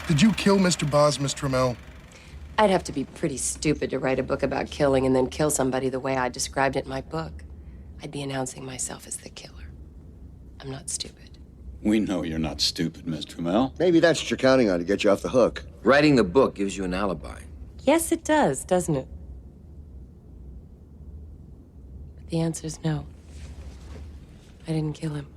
Did you kill Mr. Boz, Miss Trammell? I'd have to be pretty stupid to write a book about killing and then kill somebody the way I described it in my book. I'd be announcing myself as the killer. I'm not stupid. We know you're not stupid, Miss Trammell. Maybe that's what you're counting on to get you off the hook. Writing the book gives you an alibi. Yes, it does, doesn't it? But the answer's no. I didn't kill him.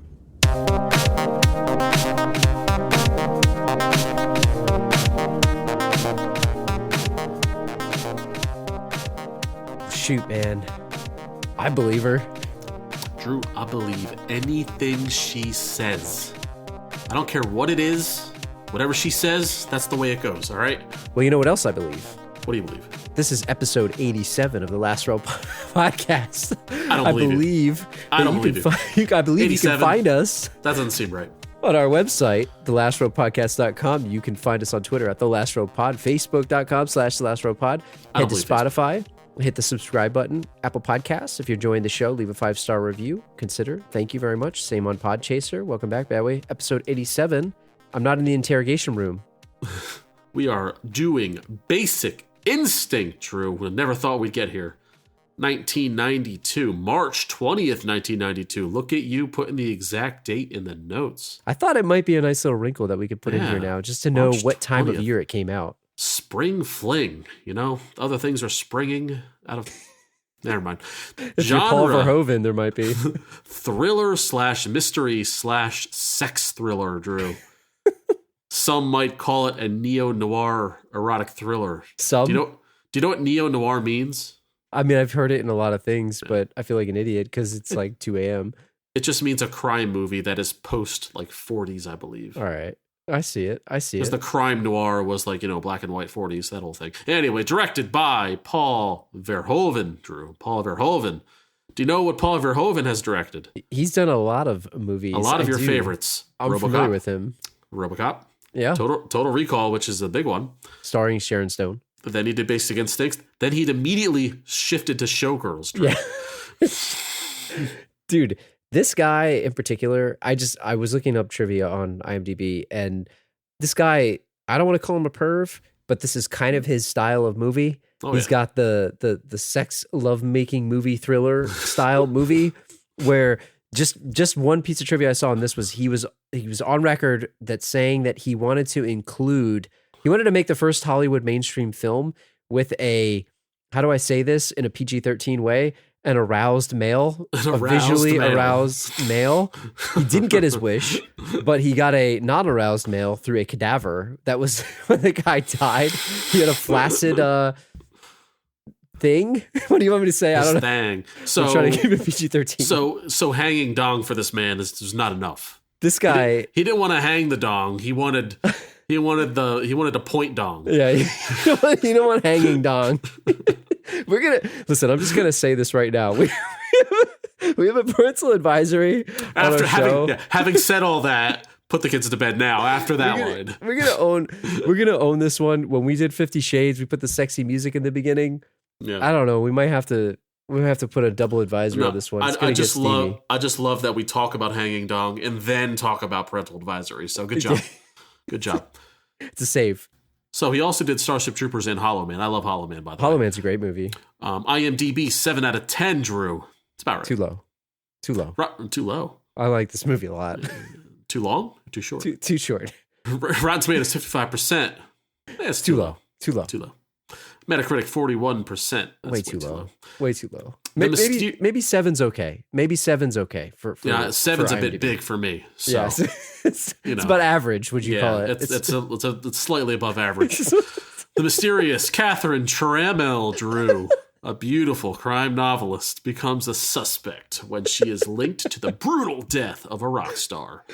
Shoot, man. I believe her. Drew, I believe anything she says. I don't care what it is. Whatever she says, that's the way it goes, all right? Well, you know what else I believe? What do you believe? This is episode 87 of the Last Row podcast. I don't believe I believe you can find us. That doesn't seem right. On our website, thelastrowpodcast.com. You can find us on Twitter at thelastrowpod, facebook.com/thelastrowpod. Head to Spotify, hit the subscribe button, Apple Podcasts. If you're enjoying the show, leave a 5-star review. Consider. Thank you very much. Same on Podchaser. Welcome back, Badway. Episode 87. I'm not in the interrogation room. We are doing Basic Instinct, Drew. We never thought we'd get here. 1992, March 20th, 1992. Look at you putting the exact date in the notes. I thought it might be a nice little wrinkle that we could put in here now, just to know March what time 20th. of year it came out. Spring fling, you know? Other things are springing out of... Never mind. If you're Paul Verhoeven, there might be. Thriller/mystery/sex thriller, Drew. Some might call it a neo-noir erotic thriller. Some? Do you know what neo-noir means? I mean, I've heard it in a lot of things, but I feel like an idiot because it's like 2 a.m. It just means a crime movie that is post like 40s, I believe. All right. I see it. Because the crime noir was like, black and white 40s, that whole thing. Anyway, directed by Paul Verhoeven, Drew. Paul Verhoeven. Do you know what Paul Verhoeven has directed? He's done a lot of movies. A lot of your favorites. I'm familiar with him. RoboCop. Yeah. Total Recall, which is a big one. Starring Sharon Stone. But then he did Basic Instincts. Then he'd immediately shifted to Showgirls, Drew. Yeah. Dude, this guy in particular, I was looking up trivia on IMDb, and this guy, I don't want to call him a perv, but this is kind of his style of movie. He's got the sex love-making movie thriller style movie where just one piece of trivia I saw on this was he was on record that saying that he wanted to make the first Hollywood mainstream film with a, how do I say this in a PG-13 way? An aroused male, a visually aroused male. He didn't get his wish, but he got a non-aroused male through a cadaver. That was when the guy died. He had a flaccid thing. What do you want me to say? I don't know. Thing. So I'm trying to keep it PG-13. So hanging dong for this man is not enough. This guy, he didn't want to hang the dong. He wanted a point dong. Yeah, you don't want hanging dong. Listen, I'm just gonna say this right now. We have a parental advisory after on our having said all that. Put the kids to bed now. After that line, we're gonna own this one. When we did 50 Shades, we put the sexy music in the beginning. Yeah. I don't know. We might have to put a double advisory on this one. I just love that we talk about hanging dong and then talk about parental advisory. So good job. Good job. It's a save. So he also did Starship Troopers and Hollow Man. I love Hollow Man, by the way. Hollow Man's a great movie. IMDb 7 out of 10, Drew. It's about right. Too low. Too low. I like this movie a lot. Too long? Or too short? Too short. Rotten Tomatoes 55%. It's too low. Too low. Metacritic 41%. That's way too low. Way too low. Maybe 7's okay. Maybe 7's okay for 7's for a bit big for me. So, yeah, it's about average. Would you call it? It's slightly above average. The mysterious Catherine Trammell, Drew, a beautiful crime novelist, becomes a suspect when she is linked to the brutal death of a rock star.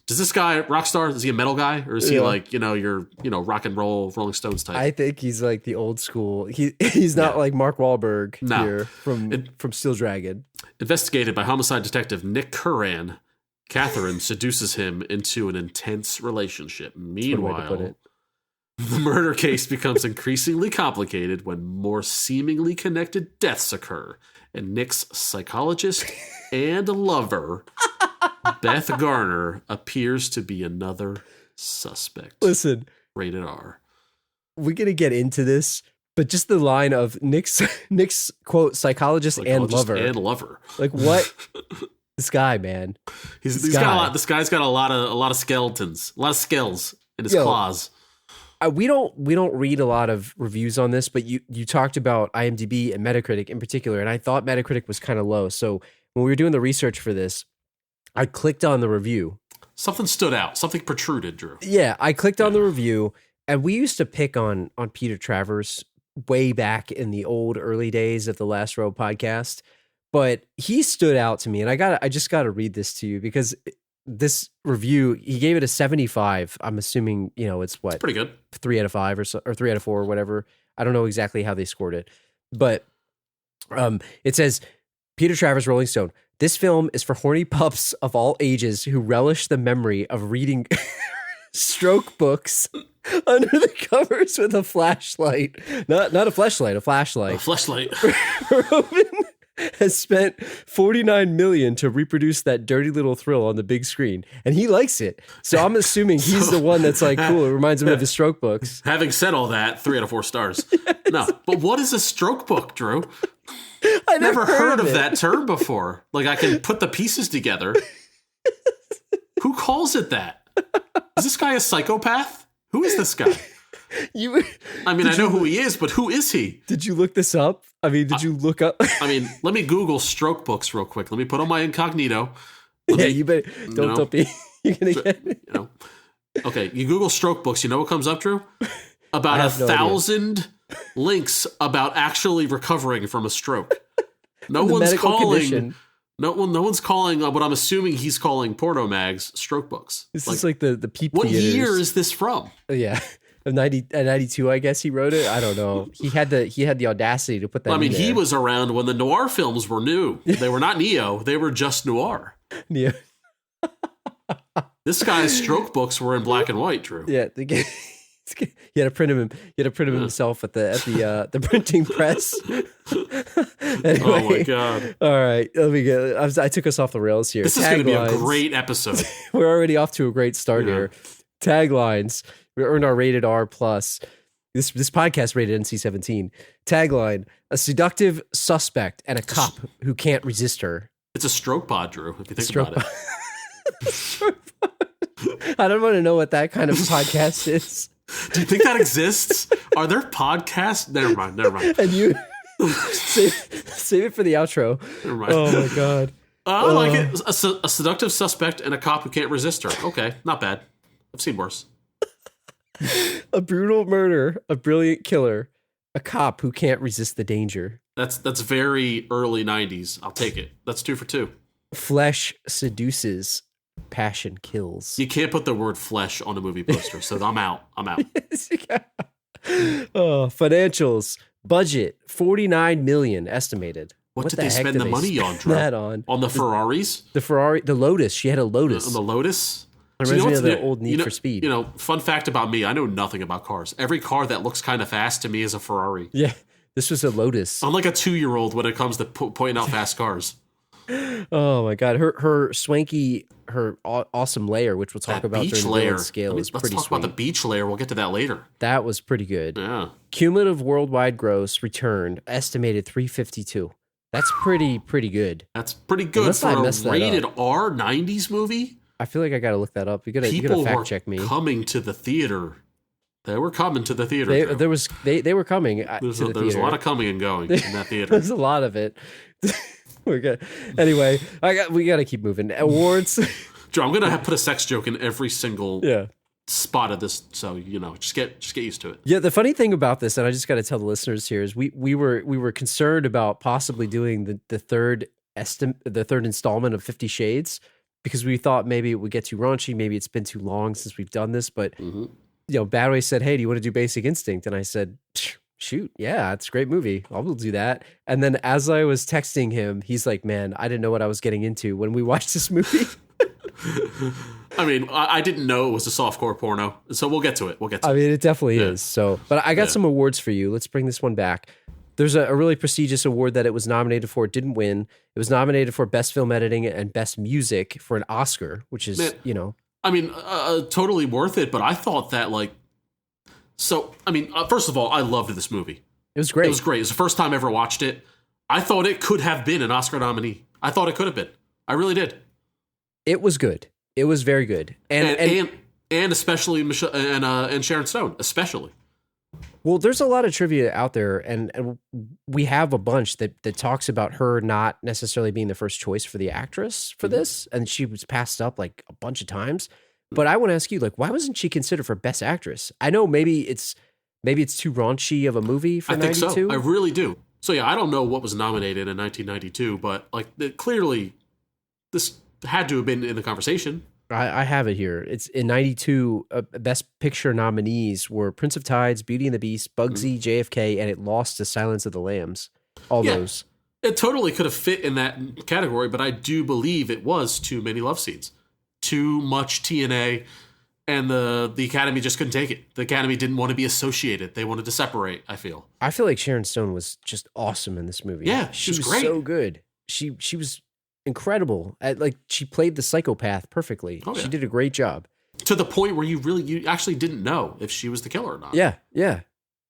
Does this guy, rock star, is he a metal guy? Or is he like, your rock and roll Rolling Stones type? I think he's like the old school. He's not like Mark Wahlberg here from Steel Dragon. Investigated by homicide detective Nick Curran, Catherine seduces him into an intense relationship. Meanwhile, the murder case becomes increasingly complicated when more seemingly connected deaths occur, and Nick's psychologist and lover, Beth Garner, appears to be another suspect. Listen, Rated R. We're gonna get into this, but just the line of Nick's quote psychologist and lover. And lover. Like what? This guy, man. He's got a lot. This guy's got a lot of skeletons, a lot of skills in his claws. We don't read a lot of reviews on this, but you talked about IMDb and Metacritic in particular, and I thought Metacritic was kind of low. So when we were doing the research for this, I clicked on the review. Something stood out. Something protruded, Drew. Yeah, I clicked on the review, and we used to pick on Peter Travers way back in the early days of the Last Row podcast, but he stood out to me, and I just got to read this to you because this review, he gave it a 75. I'm assuming, it's what? It's pretty good. 3 out of 5 or 3 out of 4 or whatever. I don't know exactly how they scored it, but it says, Peter Travers, Rolling Stone, this film is for horny pups of all ages who relish the memory of reading stroke books under the covers with a flashlight. Not a flashlight, a flashlight. A flashlight. Robin has spent $49 million to reproduce that dirty little thrill on the big screen, and he likes it. So I'm assuming he's the one that's like, cool. It reminds him of his stroke books. Having said all that, 3 out of 4 stars. Yes. No, but what is a stroke book, Drew? I never heard of that term before. Like, I can put the pieces together. Who calls it that? Is this guy a psychopath? Who is this guy? I know who he is, but who is he? Did you look this up? Did you look up? Let me Google stroke books real quick. Let me put on my incognito. You better don't be. You're gonna get. Okay, you Google stroke books. You know what comes up, Drew? About 1,000 links about actually recovering from a stroke. No one's calling. Condition. No one's calling what I'm assuming he's calling porno mags stroke books. This is like the peep What theaters. year is this from? Yeah. 92, I guess he wrote it. I don't know. He had the audacity to put that. He was around when the noir films were new. They were not neo. They were just noir. Yeah. This guy's stroke books were in black and white, Drew. Yeah. He had to print him. He had to print him himself at the printing press. Anyway, oh my god! All right, let me get. I took us off the rails here. This is going to be a great episode. We're already off to a great start here. Taglines. We earned our rated R plus. This podcast rated NC-17. Tagline: a seductive suspect and a cop who can't resist her. It's a stroke pod, Drew. If you think about it. I don't want to know what that kind of podcast is. Do you think that exists? Are there podcasts? Never mind. And you save it for the outro. Never mind. Oh my god. I like it. A seductive suspect and a cop who can't resist her. Okay, not bad. I've seen worse. A brutal murder, a brilliant killer, a cop who can't resist the danger. That's very early 90s. I'll take it. That's 2 for 2. Flesh seduces, passion kills. You can't put the word flesh on a movie poster, so I'm out. Financials. Budget, $49 million estimated. What did they spend the money on, Drew? On the Ferraris? The Lotus. She had a Lotus. On the Lotus? It reminds me of the old Need for Speed. Fun fact about me, I know nothing about cars. Every car that looks kind of fast to me is a Ferrari. Yeah, this was a Lotus. I'm like a 2-year-old when it comes to pointing out fast cars. Oh my god, her swanky, her awesome layer, which we'll talk about during the layer scale, is pretty sweet. Let's talk about the beach layer. We'll get to that later. That was pretty good. Yeah. Cumulative worldwide gross returned estimated 352. That's pretty good. That's pretty good. Unless for a rated R 90s movie. I feel like I got to look that up. You got to fact check me. Coming to the theater. They were coming to the theater. They were coming. There was a lot of coming and going in that theater. There's a lot of it. We're good. Anyway, we got to keep moving. Awards. Joe, I'm gonna put a sex joke in every single spot of this, so just get used to it. Yeah, the funny thing about this, and I just got to tell the listeners here, is we were concerned about possibly doing the third installment of 50 Shades. Because we thought maybe it would get too raunchy, maybe it's been too long since we've done this. But Badway said, "Hey, do you want to do Basic Instinct?" And I said, "Shoot, yeah, it's a great movie. I will do that." And then as I was texting him, he's like, "Man, I didn't know what I was getting into when we watched this movie." I didn't know it was a softcore porno, so we'll get to it. It definitely is. So, but I got some awards for you. Let's bring this one back. There's a really prestigious award that it was nominated for. It didn't win. It was nominated for Best Film Editing and Best Music for an Oscar, which is, totally worth it. But I thought that, So, I mean, first of all, I loved this movie. It was great. It was great. It was the first time I ever watched it. I thought it could have been an Oscar nominee. I thought it could have been. I really did. It was good. It was very good. And especially Michelle and Sharon Stone, especially. Well, there's a lot of trivia out there, and we have a bunch that talks about her not necessarily being the first choice for the actress for this, and she was passed up like a bunch of times. But I want to ask you, like, why wasn't she considered for Best Actress? I know maybe it's too raunchy of a movie for 92. I think so. I really do. So yeah, I don't know what was nominated in 1992, but like clearly this had to have been in the conversation. I have it here. It's in 92. Best Picture nominees were Prince of Tides, Beauty and the Beast, Bugsy, JFK, and it lost to Silence of the Lambs. All those. It totally could have fit in that category, but I do believe it was too many love scenes. Too much TNA, and the Academy just couldn't take it. The Academy didn't want to be associated. They wanted to separate, I feel. I feel like Sharon Stone was just awesome in this movie. Yeah, she was great. So good. She was incredible. She played the psychopath perfectly. Oh, yeah. She did a great job. To the point where you actually didn't know if she was the killer or not. Yeah, yeah.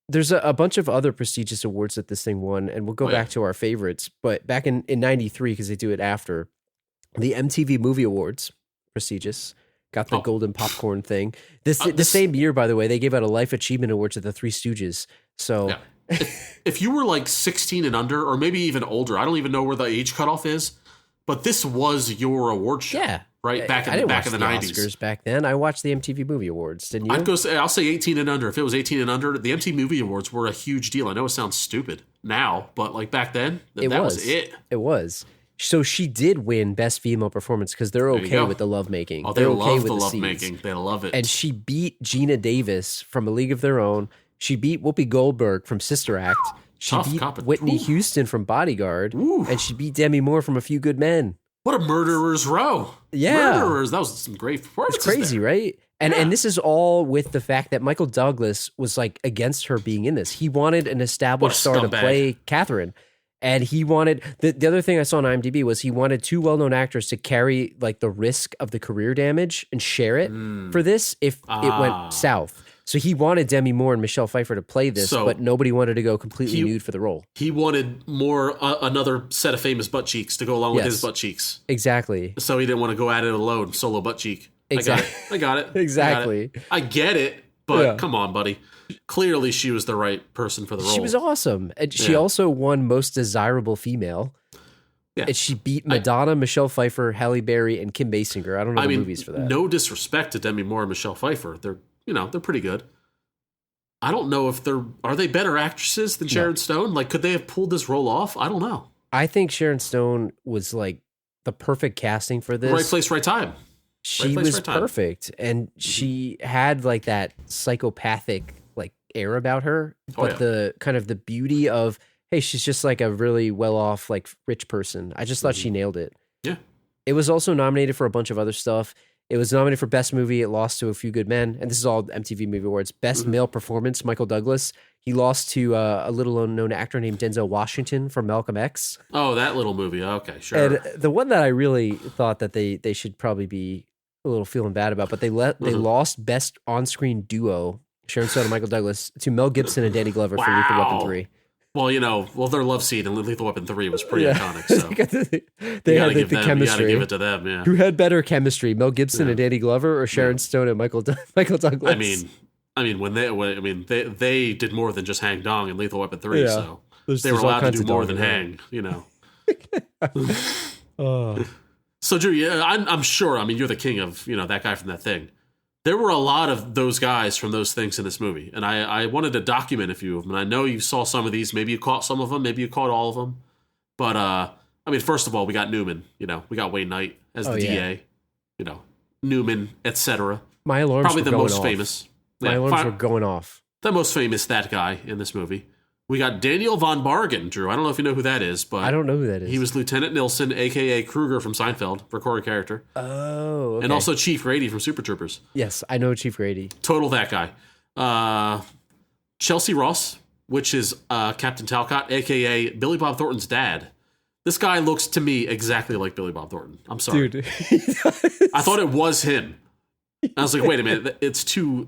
There's a bunch of other prestigious awards that this thing won, and we'll go back to our favorites. But back in 93, because they do it after, the MTV Movie Awards, prestigious, got the golden popcorn thing. The same year, by the way, they gave out a Life Achievement Award to the Three Stooges. So... Yeah. If you were like 16 and under, or maybe even older, I don't even know where the age cutoff is, but this was your award show. Yeah. Right? Back in the 90s. Oscars back then. I watched the MTV Movie Awards, didn't you? I'll say 18 and under. If it was 18 and under, the MTV Movie Awards were a huge deal. I know it sounds stupid now, but like back then, that was it. It was. So she did win Best Female Performance because they're okay with the lovemaking. Oh, they they're love okay with the scenes. lovemaking. They love it. And she beat Gina Davis from A League of Their Own. She beat Whoopi Goldberg from Sister Act. She beat Whitney Houston from Bodyguard. And she beat Demi Moore from A Few Good Men. What a murderer's row. Yeah. Murderers. That was some great performances. It's crazy, right? And this is all with the fact that Michael Douglas was like against her being in this. He wanted an established star to play Catherine. And he wanted, the other thing I saw on IMDb was he wanted two well-known actors to carry like the risk of the career damage and share it for this if it went south. So he wanted Demi Moore and Michelle Pfeiffer to play this, but nobody wanted to go completely nude for the role. He wanted more, another set of famous butt cheeks to go along with his butt cheeks. Exactly. So he didn't want to go at it alone, solo butt cheek. Exactly. I got it. Exactly. I get it, but come on, buddy. Clearly she was the right person for the role. She was awesome. And she also won Most Desirable Female. Yeah. And she beat Madonna, Michelle Pfeiffer, Halle Berry, and Kim Basinger. I don't know the movies for that. No disrespect to Demi Moore and Michelle Pfeiffer. They're pretty good. I don't know if are they better actresses than Sharon Stone? Like, could they have pulled this role off? I don't know. I think Sharon Stone was like the perfect casting for this. Right place, right time. She was perfect. And she had like that psychopathic like air about her, but the kind of the beauty of, hey, she's just like a really well-off, like rich person. I just thought she nailed it. Yeah. It was also nominated for a bunch of other stuff. It was nominated for Best Movie. It lost to A Few Good Men. And this is all MTV Movie Awards. Best Male Performance, Michael Douglas. He lost to a little unknown actor named Denzel Washington from Malcolm X. Oh, that little movie. Okay, sure. And the one that I really thought that they should probably be a little feeling bad about, but they lost Best On-Screen Duo, Sharon Stone and Michael Douglas, to Mel Gibson and Danny Glover for Lethal Weapon 3. Well, their love scene in Lethal Weapon 3 was pretty iconic. So they had the chemistry. You gotta give it to them, yeah. Who had better chemistry, Mel Gibson and Danny Glover, or Sharon Stone and Michael Douglas? I mean, they did more than just hang dong in Lethal Weapon 3, so they were allowed to do more than hang, So, Drew, I'm sure. I mean, you're the king of that guy from That Thing. There were a lot of those guys from those things in this movie, and I wanted to document a few of them. And I know you saw some of these. Maybe you caught some of them. Maybe you caught all of them. But first of all, we got Newman. We got Wayne Knight as the DA. Newman, etc. My alarms probably were the going most off. famous. My alarms were going off. The most famous that guy in this movie. We got Daniel von Bargen, Drew. I don't know if you know who that is, but I don't know who that is. He was Lieutenant Nilsson, a.k.a. Kruger from Seinfeld, recorded character. Oh, okay. And also Chief Grady from Super Troopers. Yes, I know Chief Grady. Total that guy. Chelsea Ross, which is Captain Talcott, a.k.a. Billy Bob Thornton's dad. This guy looks to me exactly like Billy Bob Thornton. I'm sorry. Dude. I thought it was him. I was like, wait a minute, it's too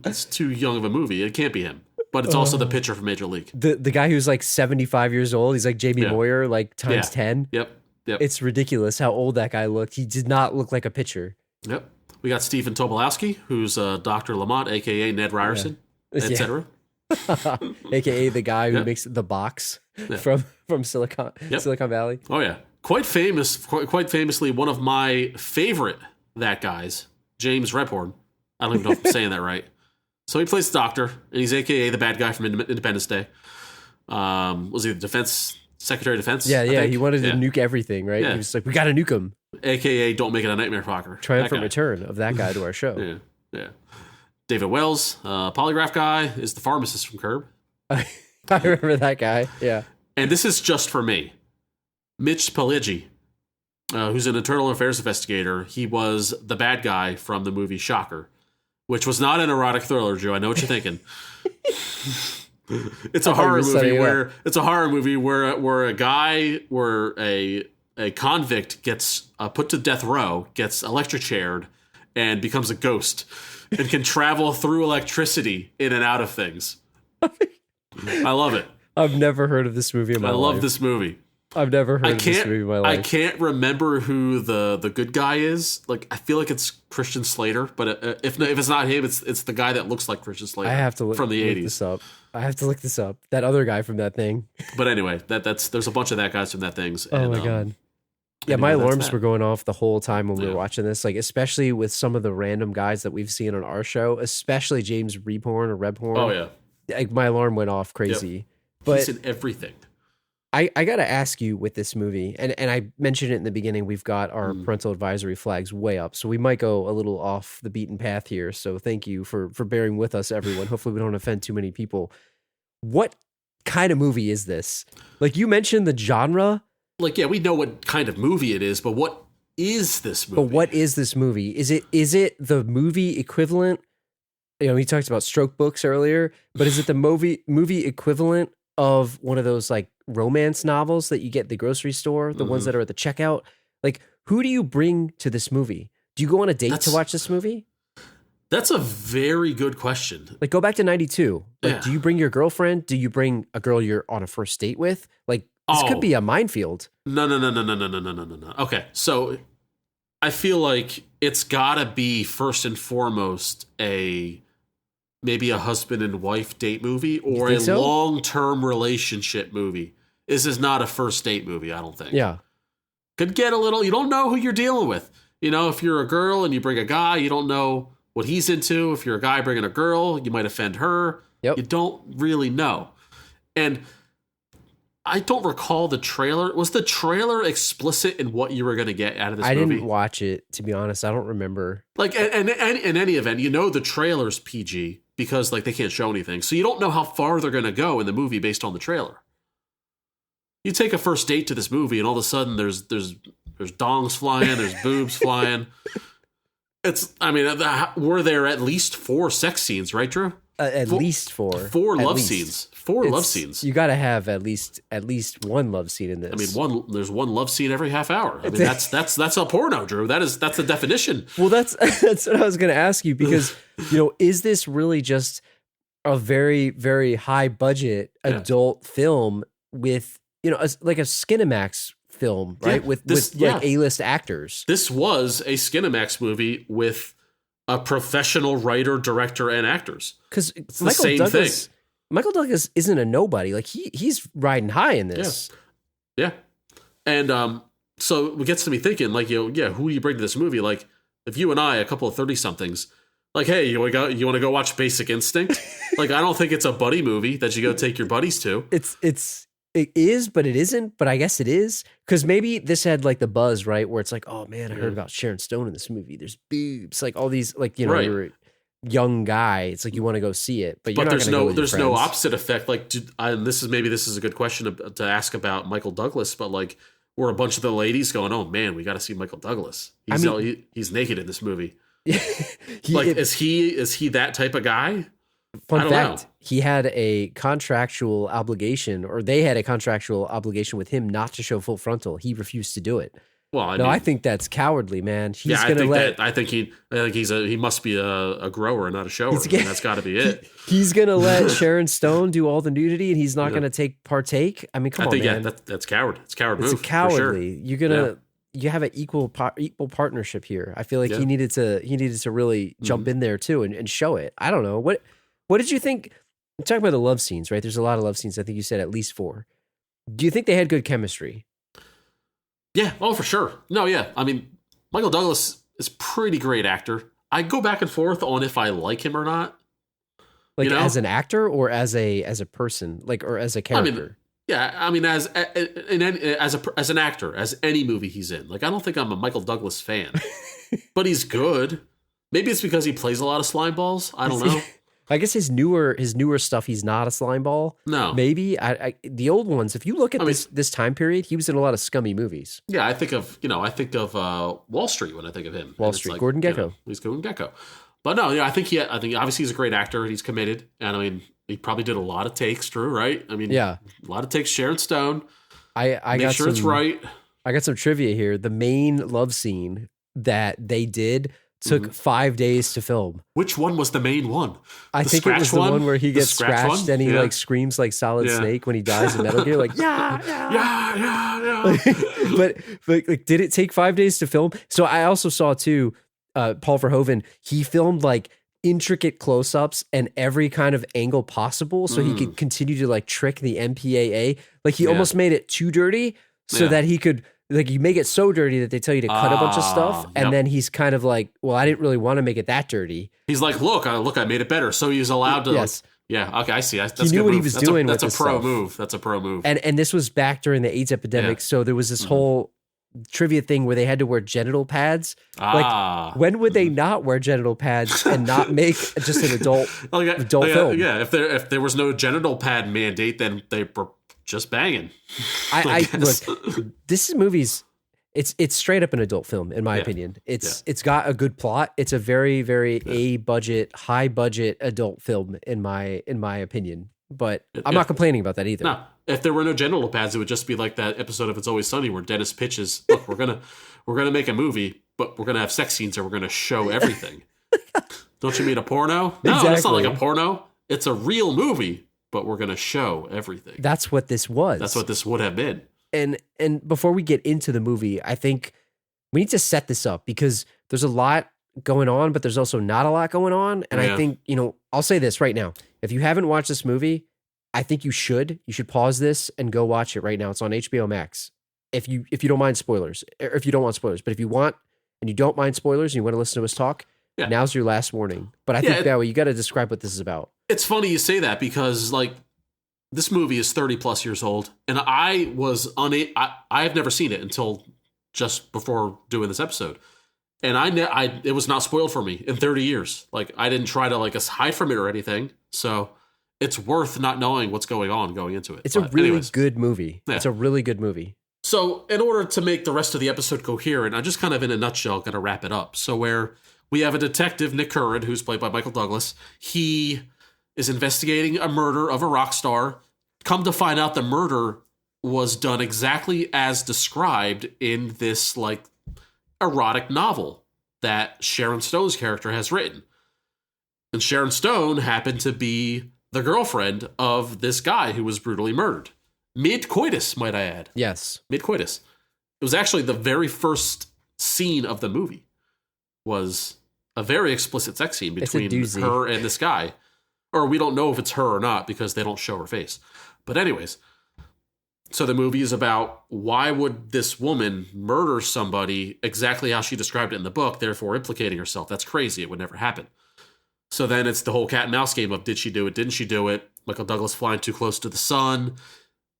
young of a movie. It can't be him. but it's also the pitcher for Major League. The guy who's like 75 years old. He's like Jamie Yeah. Moyer, like times 10. Yep. It's ridiculous how old that guy looked. He did not look like a pitcher. Yep. We got Stephen Tobolowsky, who's Dr. Lamont, a.k.a. Ned Ryerson, etc. AKA the guy who makes the box from Silicon Valley. Oh, yeah. Quite famously, one of my favorite that guys, James Rebhorn. I don't even know if I'm saying that right. So he plays the doctor, and he's AKA the bad guy from Independence Day. Was he the Secretary of Defense? Yeah. He wanted to nuke everything, right? Yeah. He was like, we got to nuke him. AKA don't make it a nightmare fucker. Triumphant return of that guy to our show. Yeah. David Wells, polygraph guy, is the pharmacist from Curb. I remember that guy. Yeah. And this is just for me. Mitch Pileggi, who's an internal affairs investigator. He was the bad guy from the movie Shocker, which was not an erotic thriller, Drew. I know what you're thinking. It's a horror movie where a convict gets put to death row, gets electrochared, and becomes a ghost, and can travel through electricity in and out of things. I love it. I've never heard of this movie in my life. I love this movie. I've never heard of this movie in my life. I can't remember who the good guy is. Like, I feel like it's Christian Slater, but if it's not him, it's the guy that looks like Christian Slater. I have to from the look 80s. This up. I have to look this up. That other guy from that thing. But anyway, there's a bunch of that guys from that things. Oh my god. Yeah, my alarms were going off the whole time when we were watching this. Like, especially with some of the random guys that we've seen on our show, especially James Rebhorn. Oh yeah. Like, my alarm went off crazy. Yep. But he's in everything. I got to ask you with this movie, and I mentioned it in the beginning, we've got our parental advisory flags way up, so we might go a little off the beaten path here. So thank you for bearing with us, everyone. Hopefully we don't offend too many people. What kind of movie is this? Like, you mentioned the genre. Like, yeah, we know what kind of movie it is, but what is this movie? But what is this movie? Is it the movie equivalent? You know, he talked about stroke books earlier, but is it the movie equivalent of one of those like romance novels that you get at the grocery store, the ones that are at the checkout? Like, who do you bring to this movie? Do you go on a date to watch this movie? That's a very good question. Like, go back to 92. Like, Yeah. do you bring your girlfriend? Do you bring a girl you're on a first date with? Like, this could be a minefield. No. Okay, so I feel like it's gotta be first and foremost maybe a husband and wife date movie or a long-term relationship movie. This is not a first date movie, I don't think. Yeah. Could get a little, you don't know who you're dealing with. You know, if you're a girl and you bring a guy, you don't know what he's into. If you're a guy bringing a girl, you might offend her. Yep. You don't really know. And I don't recall the trailer. Was the trailer explicit in what you were going to get out of this movie? I didn't watch it, to be honest. I don't remember. Like, and in any event, you know the trailer's PG because, like, they can't show anything. So you don't know how far they're going to go in the movie based on the trailer. You take a first date to this movie, and all of a sudden there's dongs flying, there's boobs flying. Were there at least 4 sex scenes, right, Drew? At least 4. 4 love scenes. 4 love scenes. You got to have at least one love scene in this. I mean, there's one love scene every half hour. I mean, that's a porno, Drew. That's the definition. Well, that's what I was going to ask you, because is this really just a very, very high budget adult film with like a Skinamax film, right? With A-list actors. This was a Skinamax movie with a professional writer, director, and actors. Because it's the same thing. Michael Douglas isn't a nobody. Like, he's riding high in this. Yeah. And so it gets to me thinking, like, who do you bring to this movie? Like, if you and I, a couple of 30-somethings, like, hey, you want to go watch Basic Instinct? Like, I don't think it's a buddy movie that you go take your buddies to. It is, but it isn't. But I guess it is, because maybe this had like the buzz, right? Where it's like, oh man, I heard about Sharon Stone in this movie. There's boobs, like all these, like right. You're a young guy. It's like you want to go see it, but you're not there's gonna go with there's your no friends. opposite effect. Like, this is a good question to ask about Michael Douglas, but like, were a bunch of the ladies going, oh man, we got to see Michael Douglas. He's naked in this movie. Is he that type of guy? Fun fact, he had a contractual obligation, or they had a contractual obligation with him not to show full frontal. He refused to do it. Well, I No, mean, I think that's cowardly, man. He's yeah, gonna I think he must be a grower, not a shower. I mean, that's got to be it. He's gonna let Sharon Stone do all the nudity, and he's not gonna partake. I mean, come on, man. Yeah, that's coward. It's a coward move. It's a cowardly. For sure. You're gonna you have an equal partnership here. I feel like he needed to really jump in there too and show it. I don't know what did you think? I'm talking about the love scenes, right? There's a lot of love scenes. I think you said at least 4. Do you think they had good chemistry? Yeah, oh, for sure. No, yeah. I mean, Michael Douglas is a pretty great actor. I go back and forth on if I like him or not. Like as an actor or as a person, like or as a character. I mean, as an actor, as any movie he's in. Like, I don't think I'm a Michael Douglas fan, but he's good. Maybe it's because he plays a lot of slime balls. I don't know. I guess his newer stuff, he's not a slime ball. No, maybe the old ones. If you look at this time period, he was in a lot of scummy movies. Yeah, I think of Wall Street when I think of him. Wall Street, like, Gordon Gekko. He's Gordon Gekko. But no, I think obviously he's a great actor and he's committed. And I mean, he probably did a lot of takes, Drew, right? I mean, a lot of takes. Sharon Stone. I make sure it's right. I got some trivia here. The main love scene that they did took 5 days to film. Which one was the main one? I think it was the one where he gets scratched and he like screams like Solid Snake when he dies in Metal Gear, like yeah. but like, did it take 5 days to film? So I also saw too, Paul Verhoeven. He filmed like intricate close-ups and every kind of angle possible, so he could continue to like trick the MPAA. Like he almost made it too dirty so that he could. Like you make it so dirty that they tell you to cut a bunch of stuff, and then he's kind of like, "Well, I didn't really want to make it that dirty." He's like, "Look, I made it better." So he's allowed to. Yes. Okay, I see. That's he knew what he was doing. That's a pro stuff. move. That's a pro move. And this was back during the AIDS epidemic, so there was this whole trivia thing where they had to wear genital pads. Like, when would they not wear genital pads and not make just an adult film? Yeah, if there was no genital pad mandate, then they were just banging. I look, this movie's it's straight up an adult film in my opinion. It's got a good plot. It's a very very high budget adult film in my opinion. But I'm not complaining about that either. No, if there were no genital pads, it would just be like that episode of It's Always Sunny where Dennis pitches, "Look, we're gonna make a movie, but we're gonna have sex scenes and we're gonna show everything." Don't you mean a porno? No, exactly. It's not like a porno. It's a real movie, but we're gonna show everything. That's what this was. That's what this would have been. And before we get into the movie, I think we need to set this up because there's a lot going on, but there's also not a lot going on. And I think, I'll say this right now. If you haven't watched this movie, I think you should. You should pause this and go watch it right now. It's on HBO Max. If you don't mind spoilers, or if you don't want spoilers, but if you want and you don't mind spoilers and you want to listen to us talk, now's your last warning. But I think that way you got to describe what this is about. It's funny you say that because like this movie is 30 plus years old, and I have never seen it until just before doing this episode, and it was not spoiled for me in 30 years. Like I didn't try to like hide from it or anything, so it's worth not knowing what's going on going into it. It's a really good movie. Yeah. It's a really good movie. So in order to make the rest of the episode coherent, I'm just kind of in a nutshell going to wrap it up. So where we have a detective, Nick Curran, who's played by Michael Douglas. He is investigating a murder of a rock star. Come to find out the murder was done exactly as described in this like erotic novel that Sharon Stone's character has written. And Sharon Stone happened to be the girlfriend of this guy who was brutally murdered. Mid-coitus, might I add. Yes. Mid-coitus. It was actually the very first scene of the movie was a very explicit sex scene between her and this guy. Or we don't know if it's her or not because they don't show her face. But anyways, so the movie is about why would this woman murder somebody exactly how she described it in the book, therefore implicating herself. That's crazy. It would never happen. So then it's the whole cat and mouse game of did she do it, didn't she do it? Michael Douglas flying too close to the sun.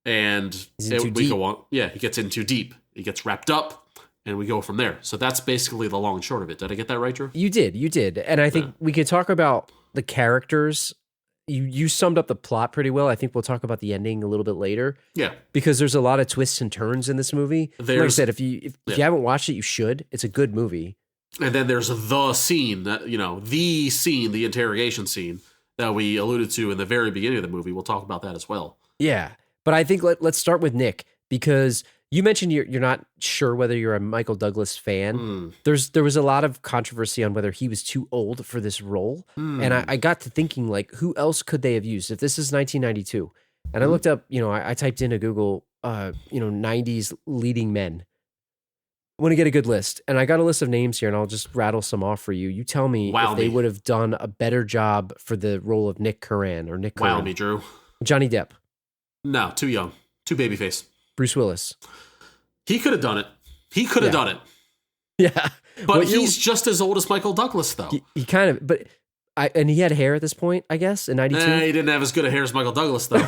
And we go on. Yeah, he gets in too deep. He gets wrapped up. And we go from there. So that's basically the long and short of it. Did I get that right, Drew? You did. And I think we could talk about the characters. You summed up the plot pretty well. I think we'll talk about the ending a little bit later. Yeah. Because there's a lot of twists and turns in this movie. Like I said, if you haven't watched it, you should. It's a good movie. And then there's the scene, that the interrogation scene that we alluded to in the very beginning of the movie. We'll talk about that as well. Yeah. But I think let's start with Nick because You mentioned you're not sure whether you're a Michael Douglas fan. Mm. There was a lot of controversy on whether he was too old for this role, and I got to thinking, like, who else could they have used if this is 1992? And I looked up, I typed into Google, 90s leading men. I want to get a good list, and I got a list of names here, and I'll just rattle some off for you. You tell me if they would have done a better job for the role of Nick Curran or Nick Curran. Wow me, Drew. Johnny Depp, No, too young, too babyface. Bruce Willis. He could have done it. He could have done it. Yeah, But he's just as old as Michael Douglas, though. He kind of, and he had hair at this point, I guess, in 92. He didn't have as good a hair as Michael Douglas, though.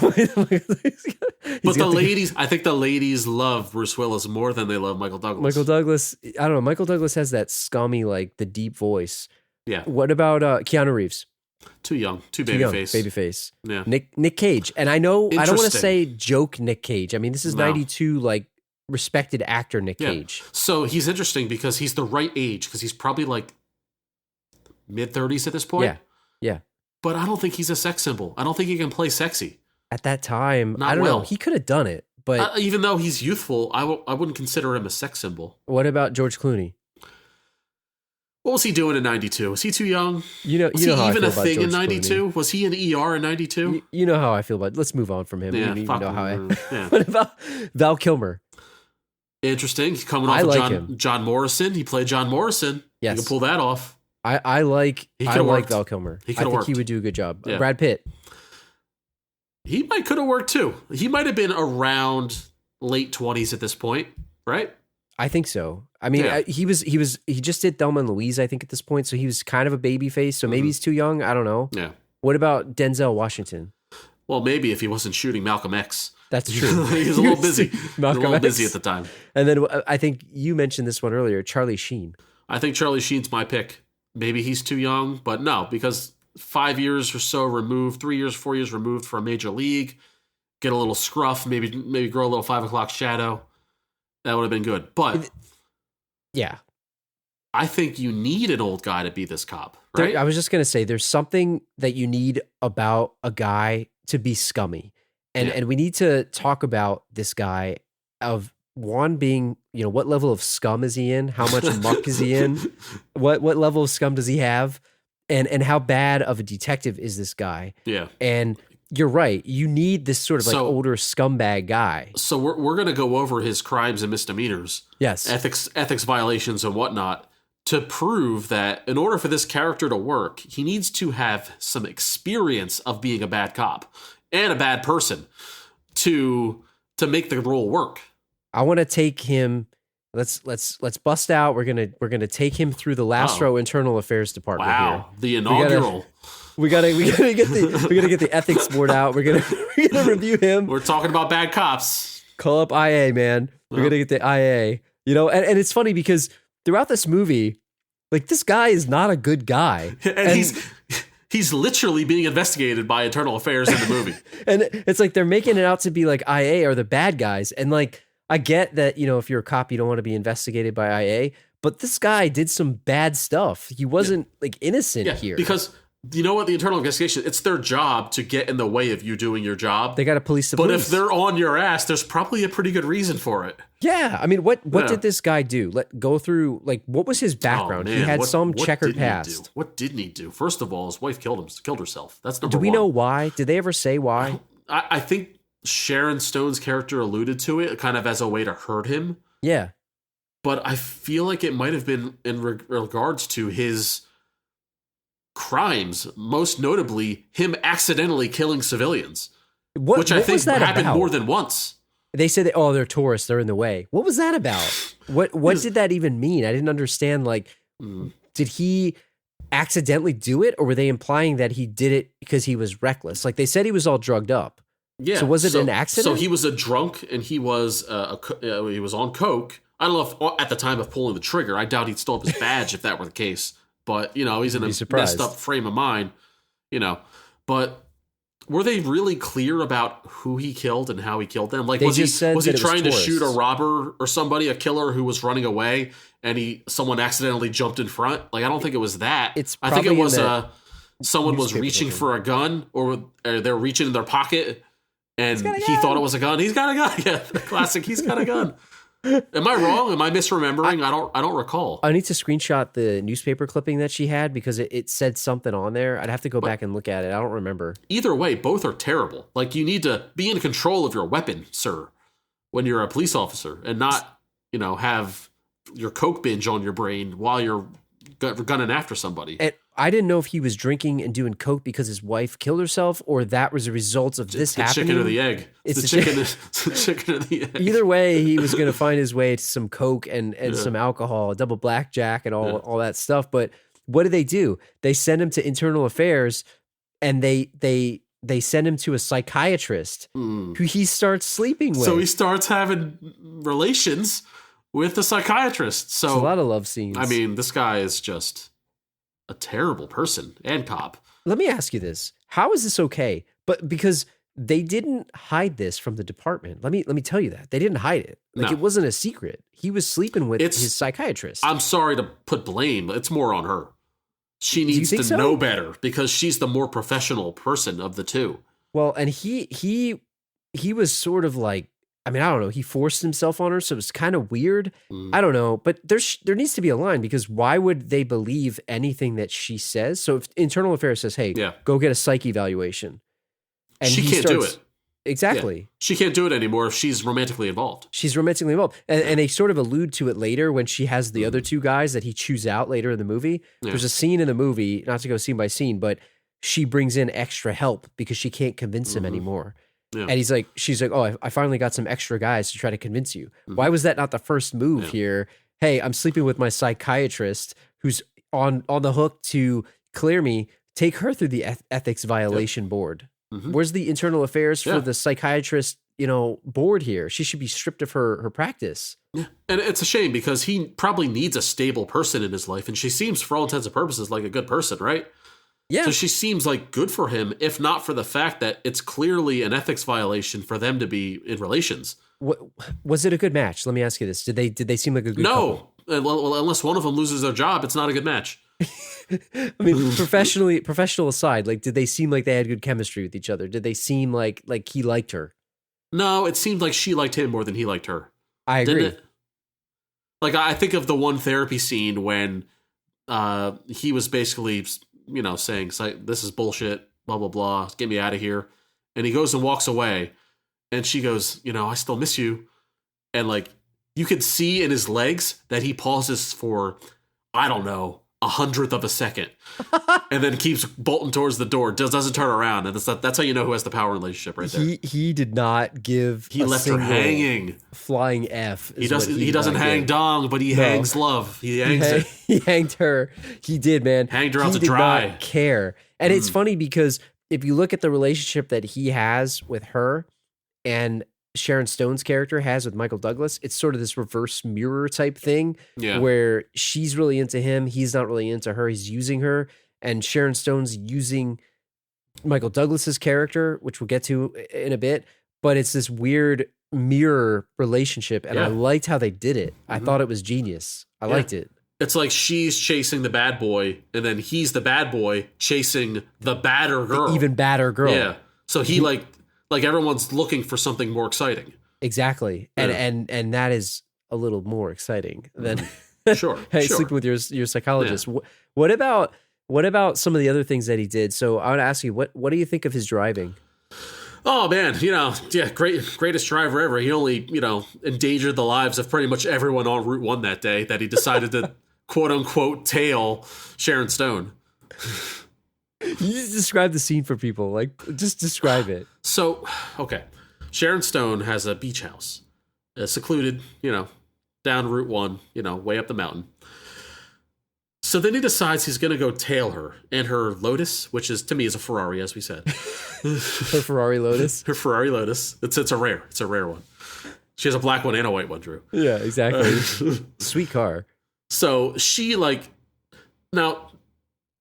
But I think the ladies love Bruce Willis more than they love Michael Douglas. Michael Douglas, I don't know. Michael Douglas has that scummy, like the deep voice. Yeah. What about Keanu Reeves? Too young, too Young, babyface. babyface. Yeah. Nick Cage, and I know I don't want to Interesting. say joke Nick Cage. I mean, this is No. 92, like respected actor Nick Yeah. Cage. So he's interesting because he's the right age, because he's probably like mid-30s at this point. Yeah. But I don't think he's a sex symbol. I don't think he can play sexy. At that time, Not I don't well. know. He could have done it, but Even though he's youthful, I wouldn't consider him a sex symbol. what about George Clooney? What was he doing in 92? Was he too young? You Was know he how even I a feel about thing in George 92? Was he in ER in 92? You know how I feel about. Let's move on from him. Yeah, you fuck know how I. him. Yeah. What about Val Kilmer? Interesting. He's coming off I of like him. John Morrison. He played John Morrison. Yes. You can pull that off. I like He could've worked. Val Kilmer. He I could've think he worked. would do a good job. Yeah. Brad Pitt. He could have worked too. He might have been around late 20s at this point, right? I think so. I mean, Yeah. he just did Thelma and Louise, I think, at this point. So he was kind of a baby face. So maybe Mm-hmm. he's too young. I don't know. Yeah. What about Denzel Washington? Well, maybe if he wasn't shooting Malcolm X. That's true. He was a little busy. Malcolm a little X. busy at the time. And then I think you mentioned this one earlier, Charlie Sheen. I think Charlie Sheen's my pick. Maybe he's too young, but no, because 5 years or so removed, 3 years, 4 years removed from a major league, get a little scruff, maybe grow a little 5 o'clock shadow. That would have been good. But Yeah. I think you need an old guy to be this cop, right? I was just going to say, there's something that you need about a guy to be scummy. And we need to talk about this guy of one being, what level of scum is he in? How much muck is he in? What level of scum does he have? And how bad of a detective is this guy? Yeah. And you're right. You need this sort of like So- older scumbag guy. So we're going to go over his crimes and misdemeanors, Yes. ethics violations and whatnot, to prove that in order for this character to work, he needs to have some experience of being a bad cop and a bad person to make the role work. I want to take him. Let's bust out. We're gonna take him through the last row internal affairs department here. Wow, the inaugural. We gotta get the ethics board out. We're gonna review him. We're talking about bad cops. Call up IA, man. We're gonna get the IA. And it's funny because throughout this movie, like, this guy is not a good guy, And he's literally being investigated by internal affairs in the movie. and it's like they're making it out to be like IA are the bad guys, and like I get that if you're a cop you don't want to be investigated by IA, but this guy did some bad stuff. He wasn't like innocent here. Because you know what, the internal investigation, it's their job to get in the way of you doing your job. They got to police the But police. if they're on your ass, there's probably a pretty good reason for it. Yeah, I mean, what Yeah. did this guy do? Go through, like, what was his background? Oh, He man, had some what checkered didn't he do? past. What didn't he do? First of all, his wife killed herself. That's number Do we one. know why? Did they ever say why? I think Sharon Stone's character alluded to it kind of as a way to hurt him. Yeah. But I feel like it might have been in regards to his crimes, most notably him accidentally killing civilians, which I what think was that happened about? more than once. They said, they're tourists, they're in the way. What was that about? What did that even mean? I didn't understand. Like, did he accidentally do it, or were they implying that he did it because he was reckless? Like, they said he was all drugged up. Yeah. So was it an accident? So he was a drunk and he was he was on coke. I don't know if at the time of pulling the trigger, I doubt he'd still have his badge if that were the case. But he's in a messed up frame of mind. But were they really clear about who he killed and how he killed them? Like, They was he just said that it was trying to shoot a tourists. robber or somebody, a killer who was running away, and someone accidentally jumped in front? Like, I don't think it was that. I think it probably was in the someone was newspaper reaching clipping. for a gun, or they're reaching in their pocket and he thought it was a gun. He's got a gun. Yeah, the classic. He's got a gun. Am I wrong? Am I misremembering? I don't recall. I need to screenshot the newspaper clipping that she had because it said something on there. I'd have to go back and look at it. I don't remember. Either way, both are terrible. Like, you need to be in control of your weapon, sir, when you're a police officer, and not, have your coke binge on your brain while you're gunning after somebody. And I didn't know if he was drinking and doing coke because his wife killed herself, or that was a result of this happening. Chicken or the egg. It's the chicken or the egg. Either way, he was going to find his way to some coke and some alcohol, double blackjack, and all that stuff. But what do? They send him to internal affairs, and they send him to a psychiatrist who he starts sleeping with. So he starts having relations with the psychiatrist. So it's a lot of love scenes. I mean, this guy is just a terrible person and cop. Let me ask you this. How is this okay? But because they didn't hide this from the department. Let me tell you that. They didn't hide it. Like, it wasn't a secret. He was sleeping with his psychiatrist. I'm sorry to put blame. It's more on her. She needs to know better because she's the more professional person of the two. Well, and he was sort of like, I mean, I don't know. He forced himself on her, so it's kind of weird. I don't know, but there needs to be a line, because why would they believe anything that she says? So if Internal Affairs says, "Hey, go get a psych evaluation," and she can't do it. Exactly. Yeah. She can't do it anymore if she's romantically involved. She's romantically involved, and they sort of allude to it later when she has the other two guys that he chews out later in the movie. Yeah. There's a scene in the movie, not to go scene by scene, but she brings in extra help because she can't convince him anymore. Yeah. And she's like, "Oh, I finally got some extra guys to try to convince you." Why was that not the first move here? Hey, I'm sleeping with my psychiatrist who's on the hook to clear me. Take her through the ethics violation board. Where's the internal affairs for the psychiatrist, board here? She should be stripped of her practice. Yeah. And it's a shame because he probably needs a stable person in his life. And she seems, for all intents and purposes, like a good person, right? Yeah. So she seems like good for him, if not for the fact that it's clearly an ethics violation for them to be in relations. Was it a good match? Let me ask you this. Did they seem like a good couple? No. Well, unless one of them loses their job, it's not a good match. I mean, professional aside, like, did they seem like they had good chemistry with each other? Did they seem like he liked her? No, it seemed like she liked him more than he liked her. I agree. Didn't it? Like, I think of the one therapy scene when he was basically, saying, "This is bullshit, blah, blah, blah, get me out of here." And he goes and walks away. And she goes, "I still miss you." And, like, you could see in his legs that he pauses for, I don't know, 1/100th of a second, and then keeps bolting towards the door. Doesn't turn around, and that's how you know who has the power relationship right there. He did not give. He left her hanging. Flying F. He doesn't hang dong, but he hangs love. He hangs He hanged her. He did, man. Hanged her out to dry. Did not care. And it's funny because if you look at the relationship that he has with her and Sharon Stone's character has with Michael Douglas, it's sort of this reverse mirror type thing where she's really into him. He's not really into her. He's using her. And Sharon Stone's using Michael Douglas's character, which we'll get to in a bit. But it's this weird mirror relationship. And I liked how they did it. I thought it was genius. I liked it. It's like she's chasing the bad boy, and then he's the bad boy chasing the badder girl. The even badder girl. Yeah. So he like everyone's looking for something more exciting. Exactly. And that is a little more exciting than sure. sleeping with your psychologist. Yeah. What about some of the other things that he did? So I want to ask you, what do you think of his driving? Oh man, greatest driver ever. He only, endangered the lives of pretty much everyone on Route 1 that day that he decided to quote unquote tail Sharon Stone. You just describe the scene for people. Like, just describe it. So, okay. Sharon Stone has a beach house, secluded, down Route 1, way up the mountain. So then he decides he's going to go tail her and her Lotus, which is, to me, is a Ferrari, as we said. Her Ferrari Lotus? Her Ferrari Lotus. It's a rare one. She has a black one and a white one, Drew. Yeah, exactly. Sweet car. So she, now,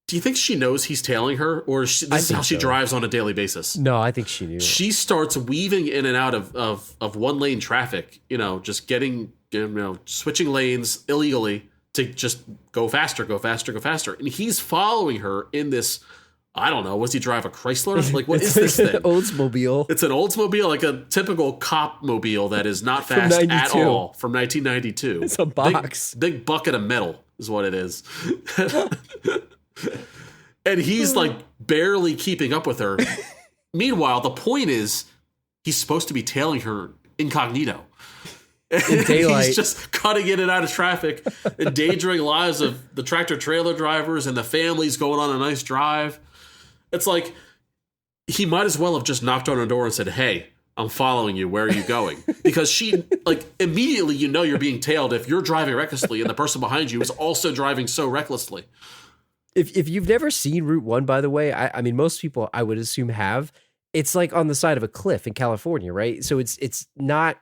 do you think she knows he's tailing her, or this is how she drives on a daily basis? No, I think she knew. She starts weaving in and out of one lane traffic, just getting, switching lanes illegally to just go faster. And he's following her in this I don't know. Was he drive a Chrysler? Like, what is this thing? Oldsmobile. It's an Oldsmobile, like a typical cop mobile that is not From fast at 92. all, from 1992. It's a box. Big bucket of metal is what it is. And he's like barely keeping up with her. Meanwhile, the point is he's supposed to be tailing her incognito. In daylight. He's just cutting in and out of traffic, endangering lives of the tractor trailer drivers and the families going on a nice drive. It's like he might as well have just knocked on her door and said, "Hey, I'm following you. Where are you going?" Because she, like, immediately you know you're being tailed if you're driving recklessly and the person behind you is also driving so recklessly. If you've never seen Route 1, by the way, I mean, most people I would assume have. It's like on the side of a cliff in California, right? So it's not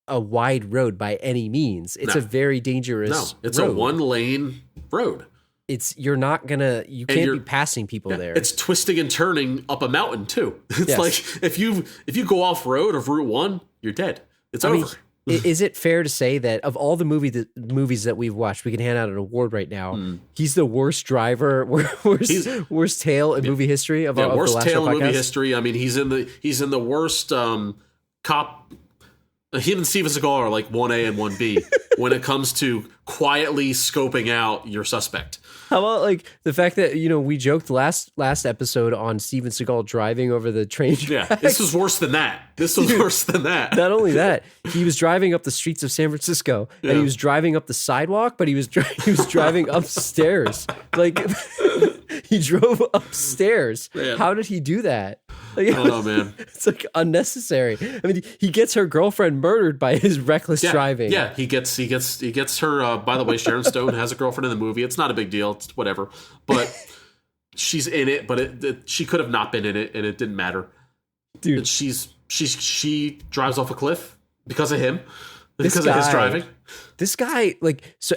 a wide road by any means. It's a very dangerous it's road. a one-lane road. You can't be passing people there. It's twisting and turning up a mountain too. It's Yes. like if you go off road of Route 1, you're dead. It's over. mean, is it fair to say that of all the movies that we've watched, we can hand out an award right now? He's the worst driver, worst tale in movie history of the worst last tale in podcast? movie history. I mean, he's in the worst cop. Him and Steven Seagal are like 1A and 1B when it comes to quietly scoping out your suspect. How about like the fact that we joked last episode on Steven Seagal driving over the train tracks? Yeah, this was worse than that. Worse than that. Not only that, he was driving up the streets of San Francisco, and he was driving up the sidewalk, but he was driving upstairs. Like he drove upstairs. Man. How did he do that? Like, I don't know, man. It's like unnecessary. I mean, he gets her girlfriend murdered by his reckless driving. Yeah, he gets her. By the way, Sharon Stone has a girlfriend in the movie. It's not a big deal. It's whatever. But she's in it. But she could have not been in it, and it didn't matter. Dude, and she drives off a cliff because of him. This Because of his driving. This guy,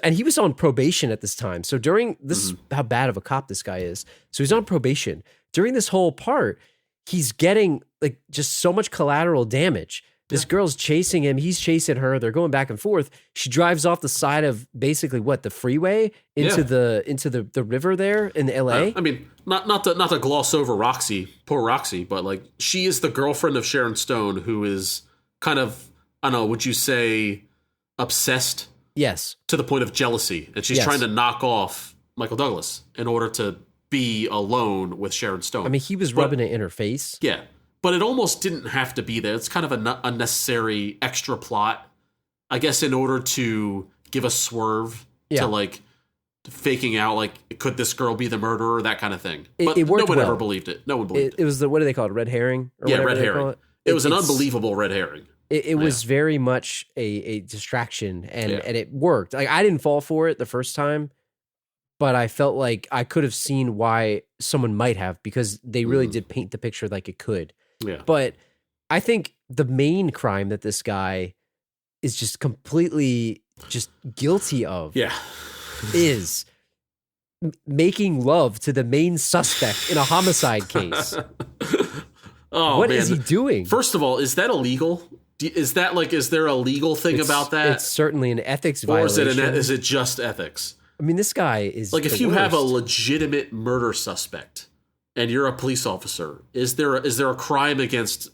and he was on probation at this time. So during this, how bad of a cop this guy is. So he's on probation. During this whole part, he's getting like just so much collateral damage. This girl's chasing him. He's chasing her. They're going back and forth. She drives off the side of basically the freeway into the river there in LA. I mean, not to gloss over Roxy, poor Roxy, but like she is the girlfriend of Sharon Stone, who is kind of, I don't know, would you say obsessed? Yes. To the point of jealousy. And she's trying to knock off Michael Douglas in order to be alone with Sharon Stone. I mean, he was rubbing it in her face. Yeah. But it almost didn't have to be there. It's kind of an unnecessary extra plot, I guess, in order to give a swerve to like faking out, like, could this girl be the murderer, that kind of thing. But it worked no one well. ever believed it. No one believed it. It was what do they call it? Red herring? Or Yeah, whatever red they call herring. it? It was an unbelievable red herring. It was very much a distraction, and it worked. Like I didn't fall for it the first time, but I felt like I could have seen why someone might have, because they really did paint the picture like it could. Yeah. But I think the main crime that this guy is just completely just guilty of is making love to the main suspect in a homicide case. Oh, What man. is he doing? First of all, is that illegal? Is there a legal thing about that? It's certainly an ethics or violation. is it just ethics? I mean, this guy is Like, if the you have a worst. legitimate murder suspect and you're a police officer, is there a crime against,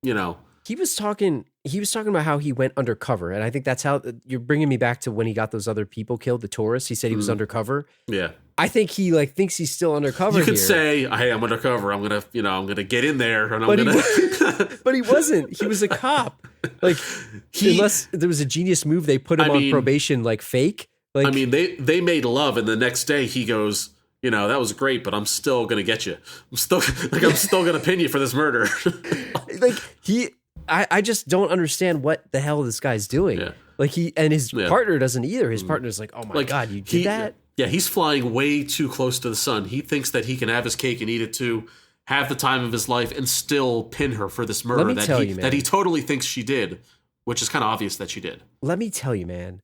He was talking about how he went undercover, and I think that's how you're bringing me back to when he got those other people killed, the tourists. He said he was undercover. Yeah. I think he thinks he's still undercover. You could here. say, "Hey, I'm undercover. I'm gonna get in there, and but he wasn't. He was a cop. Like, unless there was a genius move, they put him on probation, like fake. Like, I mean, they made love, and the next day he goes, that was great, but I'm still gonna get you. I'm still gonna pin you for this murder. I just don't understand what the hell this guy's doing. Yeah. Like his partner doesn't either. His partner's like, oh my God, you did that? Yeah, he's flying way too close to the sun. He thinks that he can have his cake and eat it too, have the time of his life, and still pin her for this murder that he totally thinks she did, which is kind of obvious that she did. Let me tell you, man,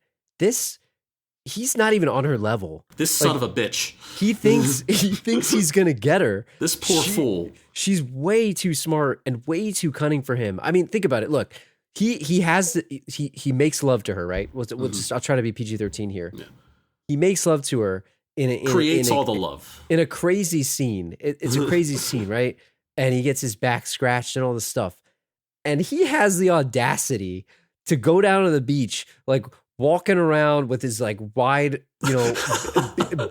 he's not even on her level. This son of a bitch. He thinks he's gonna get her. This poor fool. She's way too smart and way too cunning for him. I mean, think about it. Look, he makes love to her, right? I'll try to be PG-13 here. Yeah. He makes love to her, creates all the love. In a crazy scene. It's a crazy scene, right? And he gets his back scratched and all this stuff. And he has the audacity to go down to the beach, like walking around with his like wide,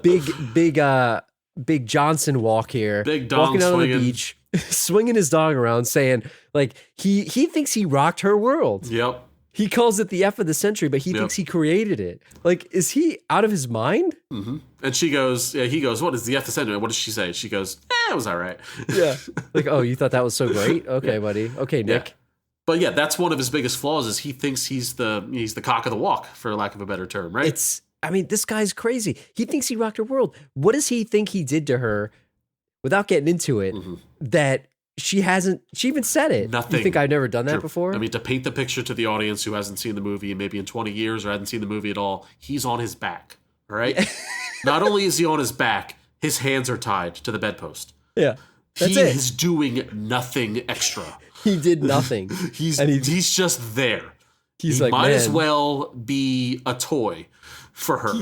big Johnson walk here, Big dong walking down on swinging. the beach, swinging his dong around, saying like he thinks he rocked her world. Yep. He calls it the F of the century, but he thinks he created it. Like, is he out of his mind? Mm-hmm. And he goes, what is the F of the century? What does she say? She goes, it was all right. Yeah. Like, oh, you thought that was so great? Okay, buddy. Okay, Nick. Yeah. But yeah, that's one of his biggest flaws is he thinks he's the cock of the walk, for lack of a better term, right? This guy's crazy. He thinks he rocked her world. What does he think he did to her, without getting into it, that she even said it? Nothing. You think I've never done that before? I mean, to paint the picture to the audience who hasn't seen the movie maybe in 20 years or hasn't seen the movie at all, he's on his back, all right? Not only is he on his back, his hands are tied to the bedpost. Yeah. That's he it. is doing nothing extra. He did nothing. He's just there. He's he like, might as man, well be a toy for her.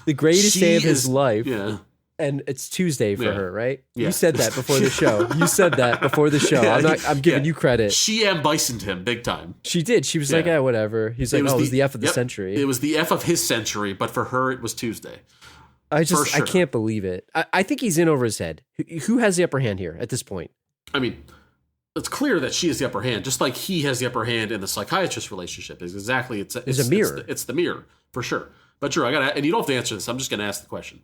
the greatest day of his life. Yeah. And it's Tuesday for her, right? Yeah. You said that before the show. You said that before the show. I'm giving you credit. She bisoned him big time. She did. She was like, yeah, whatever. He's like, it was the F of the century. It was the F of his century, but for her, it was Tuesday. I can't believe it. I think he's in over his head. Who has the upper hand here at this point? I mean, it's clear that she has the upper hand, just like he has the upper hand in the psychiatrist relationship. It's a mirror. It's the mirror, for sure. But Drew, and you don't have to answer this. I'm just going to ask the question.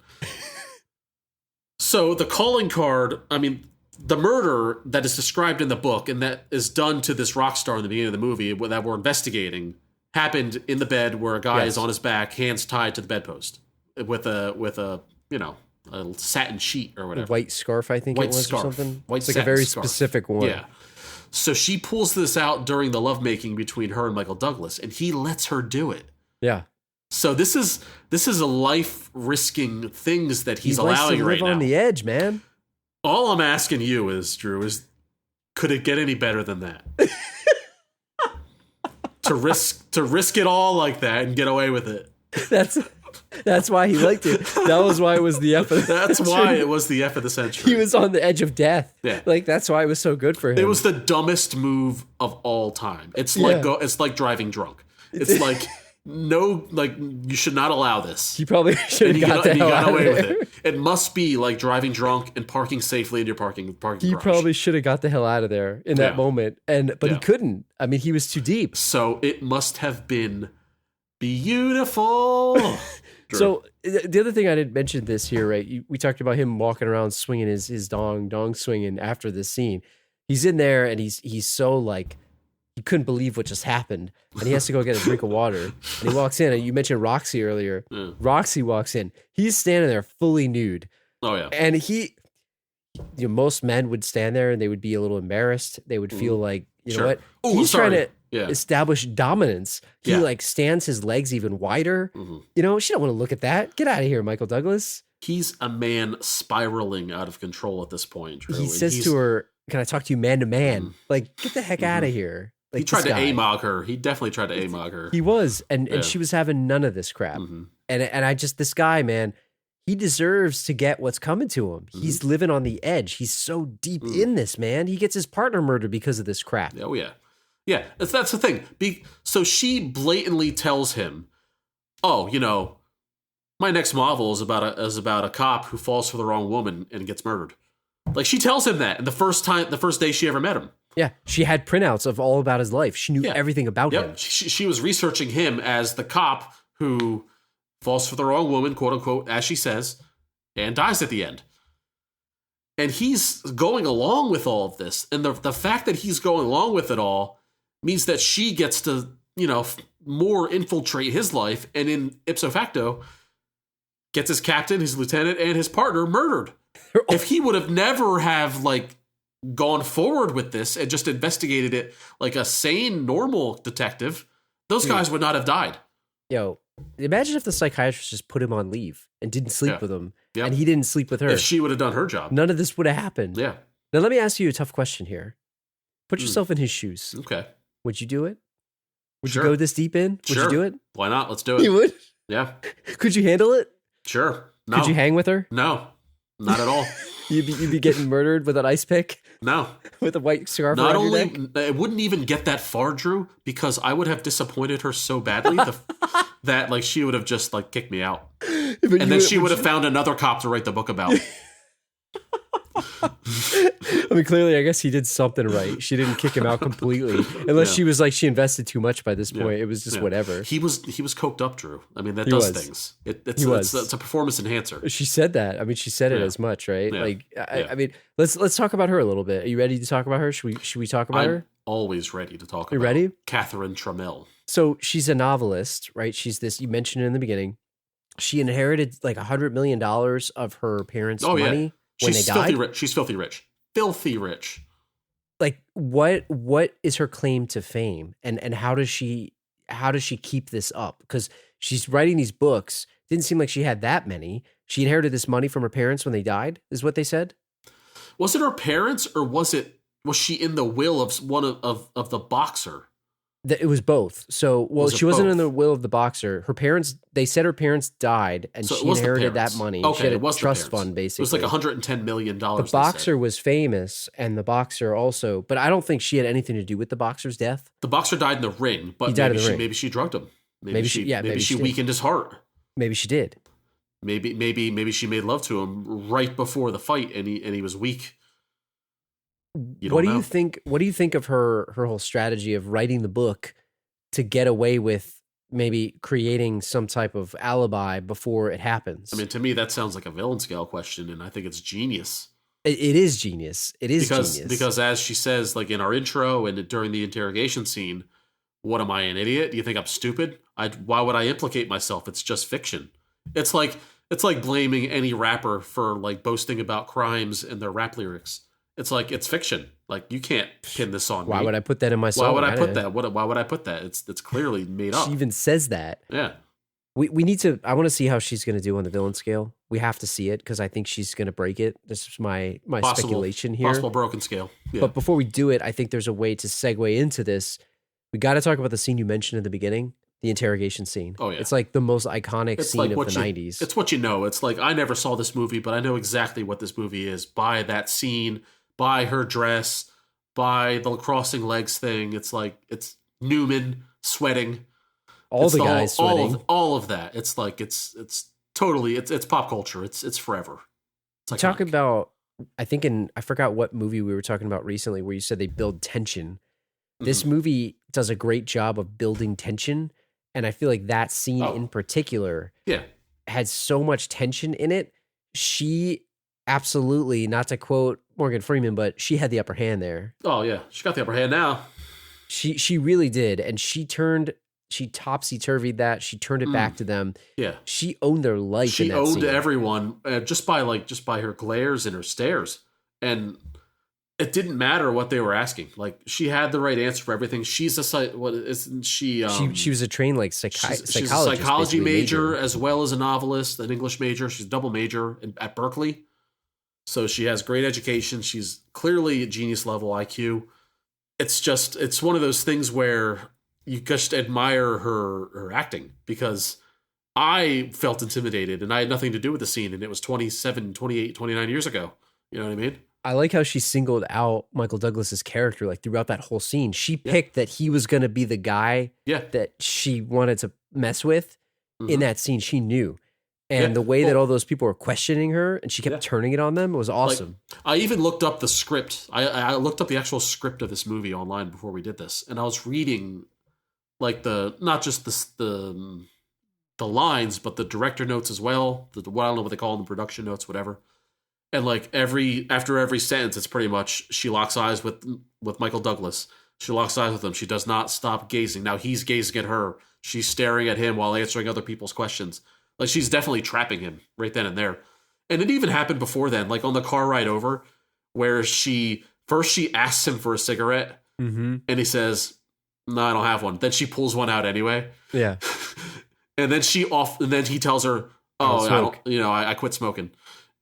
So the calling card, I mean, the murder that is described in the book and that is done to this rock star in the beginning of the movie that we're investigating happened in the bed where a guy is on his back, hands tied to the bedpost with a satin sheet or whatever. A white scarf, I think white it was, scarf. or something. White it's like a very specific one. Yeah. So she pulls this out during the lovemaking between her and Michael Douglas, and he lets her do it. Yeah. So this is a life-risking things that he's allowing right now. Live on the edge, man. All I'm asking you is, Drew, could it get any better than that? to risk it all like that and get away with it. That's why he liked it. That was why it was the F of the That's century. why it was the F of the century. He was on the edge of death. Yeah. Like, that's why it was so good for him. It was the dumbest move of all time. It's like driving drunk. It's like you should not allow this. He probably should have got the hell out of away there. with it. It must be like driving drunk and parking safely in your parking garage. He probably should have got the hell out of there in that moment. But he couldn't. I mean, he was too deep. So it must have been beautiful. So the other thing I didn't mention this here, right? We talked about him walking around swinging his dong swinging after this scene. He's in there and he's so like, he couldn't believe what just happened, and he has to go get a drink of water. And he walks in, and you mentioned Roxy earlier. Yeah. Roxy walks in. He's standing there fully nude. Oh yeah. And most men would stand there and they would be a little embarrassed. They would feel like, know what? He's trying to establish dominance. He like stands his legs even wider. Mm-hmm. She don't want to look at that. Get out of here, Michael Douglas. He's a man spiraling out of control at this point, Drew. He says to her, "Can I talk to you man to man? Like, get the heck out of here." Like, he tried to AMOG her. He definitely tried to AMOG her. He was. And she was having none of this crap. Mm-hmm. And this guy, man, he deserves to get what's coming to him. Mm-hmm. He's living on the edge. He's so deep in this, man. He gets his partner murdered because of this crap. Oh, yeah. Yeah, that's the thing. So she blatantly tells him, oh, my next novel is about a cop who falls for the wrong woman and gets murdered. Like, she tells him that the first day she ever met him. Yeah, she had printouts of all about his life. She knew everything about him. She was researching him as the cop who falls for the wrong woman, quote unquote, as she says, and dies at the end. And he's going along with all of this. And the fact that he's going along with it all means that she gets to, more infiltrate his life, and in ipso facto, gets his captain, his lieutenant, and his partner murdered. If he would have never have, gone forward with this and just investigated it like a sane, normal detective, those guys would not have died. Yo, imagine if the psychiatrist just put him on leave and didn't sleep with him, and he didn't sleep with her. If she would have done her job. None of this would have happened. Yeah. Now, let me ask you a tough question here. Put yourself in his shoes. Okay. Would you do it? Would you go this deep in? Would you do it? Why not? Let's do it. You would? Yeah. Could you handle it? Sure. No. Could you hang with her? No, not at all. You'd be getting murdered with an ice pick No. with a white scarf Not around your only, neck? it wouldn't even get that far, Drew, because I would have disappointed her so badly that like she would have just like kicked me out. And then she would have found another cop to write the book about. I mean, clearly, I guess he did something right. She didn't kick him out completely, unless she was like she invested too much by this point. It was just whatever. He was coked up, Drew. I mean, that He does was. things. It's a performance enhancer. She said that. I mean, she said it as much, right? Yeah. Like, Yeah. I mean, let's talk about her a little bit. Are you ready to talk about her? Should we talk about I'm her? always ready to talk You about ready? Catherine Trammell. So she's a novelist, right? She's this. You mentioned it in the beginning. She inherited like $100 million of her parents' money when they died. Filthy rich. She's filthy rich. Filthy rich. Like, what is her claim to fame, and how does she keep this up? Because she's writing these books. Didn't seem like she had that many. She inherited this money from her parents when they died, is what they said. Was it her parents, or was she in the will of one of the boxer? It was both. So, well, Was it she wasn't in both? the will of the boxer. Her parents, they said her parents died, and So it she was the inherited that parents. money. Okay, She had it a was the trust parents. fund, basically. It was like $110 million. The boxer was famous, and the boxer also, but I don't think she had anything to do with the boxer's death. The boxer died in the ring, but He died maybe in the she ring. maybe she drugged him. Maybe she maybe she did. weakened his heart. Maybe she did. Maybe she made love to him right before the fight, and he was weak. What do you think? What do you think of her whole strategy of writing the book to get away with maybe creating some type of alibi before it happens? I mean, to me, that sounds like a villain scale question, and I think it's genius. It is genius. It is genius. Because as she says, like in our intro and during the interrogation scene, what am I, an idiot? Do you think I'm stupid? Why would I implicate myself? It's just fiction. It's like blaming any rapper for like boasting about crimes in their rap lyrics. It's like, it's fiction. Like, you can't pin this on me. Why would I put that in my song? Why would I put that? Why would I put that? It's clearly made up. She even says that. Yeah. We need to. I want to see how she's going to do on the villain scale. We have to see it because I think she's going to break it. This is my speculation here. Possible broken scale. Yeah. But before we do it, I think there's a way to segue into this. We got to talk about the scene you mentioned in the beginning, the interrogation scene. Oh, yeah. It's like the most iconic It's scene like of what the 90s. It's what you know. It's like, I never saw this movie, but I know exactly what this movie is by that scene, by her dress, by the crossing legs thing. It's like, it's Newman sweating. All the guys sweating. All of that. It's like, it's totally, it's pop culture. It's forever. It's Talk iconic. about, I forgot what movie we were talking about recently where you said they build tension. This Mm-hmm. movie does a great job of building tension. And I feel like that scene in particular Yeah. had so much tension in it. She absolutely, not to quote Morgan Freeman, but she had the upper hand there. Oh, yeah. She got the upper hand now. She really did. And she topsy-turvied that. She turned it back to them. Yeah. She owned their life She in that owned scene. everyone just by her glares and her stares. And it didn't matter what they were asking. Like, she had the right answer for everything. She's she was a trained like she's psychologist. a psychology basically, major as well as a novelist, an English major. She's a double major at Berkeley. So she has great education. She's clearly a genius level IQ. It's one of those things where you just admire her acting, because I felt intimidated and I had nothing to do with the scene, and it was 27, 28, 29 years ago. You know what I mean? I like how she singled out Michael Douglas's character like throughout that whole scene. She picked that he was going to be the guy that she wanted to mess with in that scene. She knew. And the way that all those people were questioning her and she kept turning it on them was awesome. Like, I even looked up the script. I looked up the actual script of this movie online before we did this, and I was reading like not just the lines, but the director notes as well. I don't know what they call them, the production notes, whatever. And like after every sentence, it's pretty much she locks eyes with Michael Douglas. She locks eyes with him. She does not stop gazing. Now he's gazing at her. She's staring at him while answering other people's questions. Like, she's definitely trapping him right then and there. And it even happened before then, like on the car ride over, where she asks him for a cigarette, and he says, "No, I don't have one." Then she pulls one out anyway. Yeah. And then he tells her, "Oh, I quit smoking."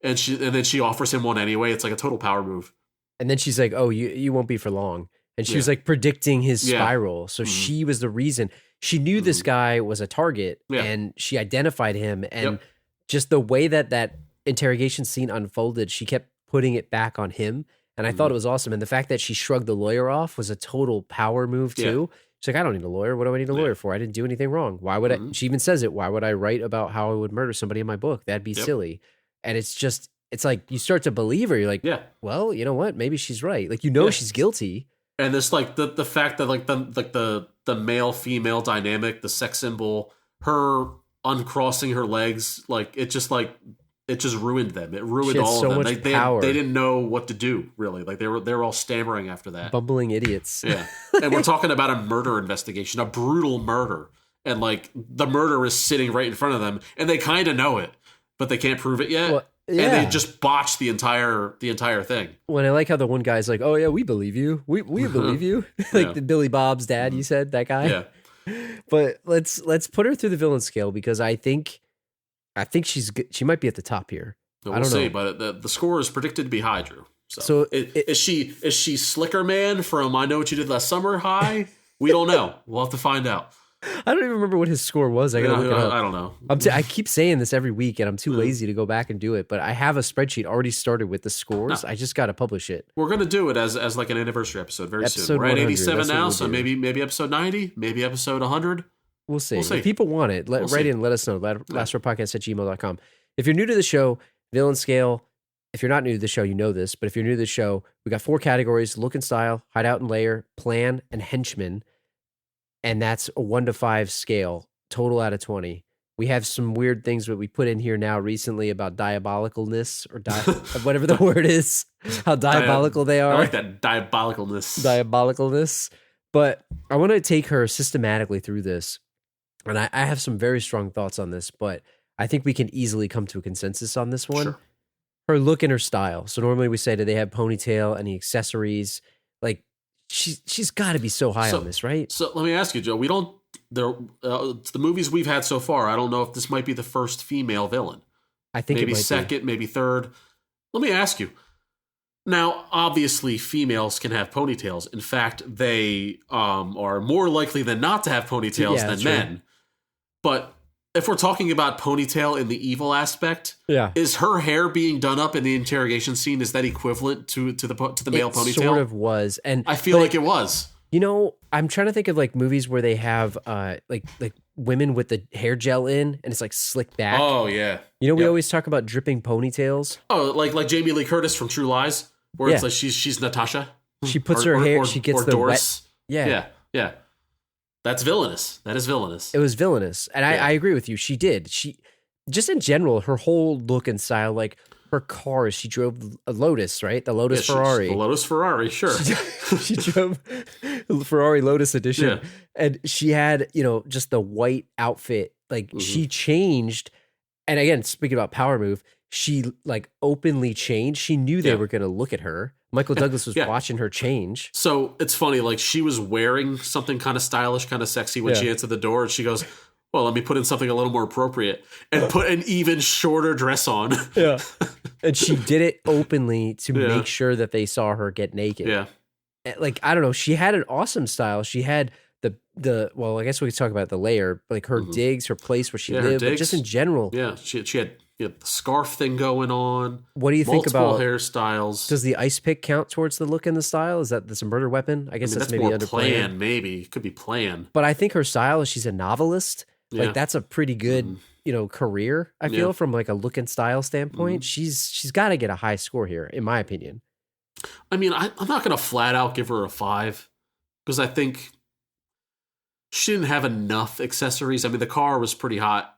And then she offers him one anyway. It's like a total power move. And then she's like, "Oh, you won't be for long." And she was like predicting his spiral. So she was the reason. She knew this guy was a target, and she identified him. And just the way that interrogation scene unfolded, she kept putting it back on him. And I thought it was awesome. And the fact that she shrugged the lawyer off was a total power move too. She's like, I don't need a lawyer. What do I need a lawyer for? I didn't do anything wrong. Why would I? She even says it. Why would I write about how I would murder somebody in my book? That'd be silly. And it's like you start to believe her. You're like, well, you know what? Maybe she's right. Like, she's guilty. And this like the fact that like the male female dynamic, the sex symbol, her uncrossing her legs, like it just ruined them. It ruined all of them. They didn't know what to do, really. Like they were all stammering after that. Bumbling idiots. Yeah. And we're talking about a murder investigation, a brutal murder. And like the murder is sitting right in front of them and they kind of know it, but they can't prove it yet. Well, and they just botched the entire thing. When I like how the one guy's like, oh yeah, we believe you. We believe you. Like the Billy Bob's dad, you said, that guy. Yeah. But let's put her through the villain scale because I think she might be at the top here. We'll see, but the score is predicted to be high, Drew. So is she Slicker Man from I Know What You Did Last Summer high? We don't know. We'll have to find out. I don't even remember what his score was. I gotta look it up. I don't know. I keep saying this every week, and I'm too lazy to go back and do it. But I have a spreadsheet already started with the scores. I just got to publish it. We're gonna do it as like an anniversary episode very soon. We're at 87 now, so maybe episode 90, maybe episode 100. We'll see. If people want it, write in, let us know. lastwordpodcast@gmail.com. If you're new to the show, villain scale. If you're not new to the show, you know this. But if you're new to the show, we got 4 categories: look and style, hideout and layer, plan, and henchman. And that's a 1 to 5 scale, total out of 20. We have some weird things that we put in here now recently about diabolicalness or whatever the word is, how diabolical they are. I like that diabolicalness. Diabolicalness. But I want to take her systematically through this. And I have some very strong thoughts on this, but I think we can easily come to a consensus on this one. Sure. Her look and her style. So normally we say, do they have ponytail, any accessories? Like, she's got to be so high on this, right? So let me ask you, Joe. The movies we've had so far, I don't know if this might be the first female villain. I think maybe it might second, maybe third. Let me ask you. Now, obviously, females can have ponytails. In fact, they are more likely than not to have ponytails than men. But if we're talking about ponytail in the evil aspect, is her hair being done up in the interrogation scene, is that equivalent to the male ponytail? It sort of was, and I feel like it was. You know, I'm trying to think of like movies where they have like women with the hair gel in, and it's like slicked back. Oh yeah. You know, we always talk about dripping ponytails. Oh, like Jamie Lee Curtis from True Lies, where it's like she's Natasha. She puts her hair. She gets the Doris. wet. Yeah. That's villainous. That is villainous. It was villainous. And I agree with you. She did. She just in general, her whole look and style, like her cars, she drove a Lotus, right? The Lotus Ferrari. The Lotus Ferrari, sure. She drove the Ferrari Lotus edition. Yeah. And she had, just the white outfit. Like she changed. And again, speaking about power move, she like openly changed. She knew they were going to look at her. Michael Douglas was watching her change. So it's funny, like she was wearing something kind of stylish, kind of sexy when she answered the door, and she goes, well, let me put in something a little more appropriate, and put an even shorter dress on. Yeah. And she did it openly to make sure that they saw her get naked. Yeah. Like, I don't know. She had an awesome style. She had well, I guess we could talk about the layer, like her digs, her place where she lived, but just in general. Yeah. She had the scarf thing going on. What do you think about multiple hairstyles? Does the ice pick count towards the look and the style? Is that's a murder weapon? I guess that's maybe more under plan. Maybe it could be plan. But I think her style is she's a novelist. Like that's a pretty good, career. I feel from like a look and style standpoint. She's got to get a high score here, in my opinion. I mean, I'm not going to flat out give her a 5 because I think she didn't have enough accessories. I mean, the car was pretty hot.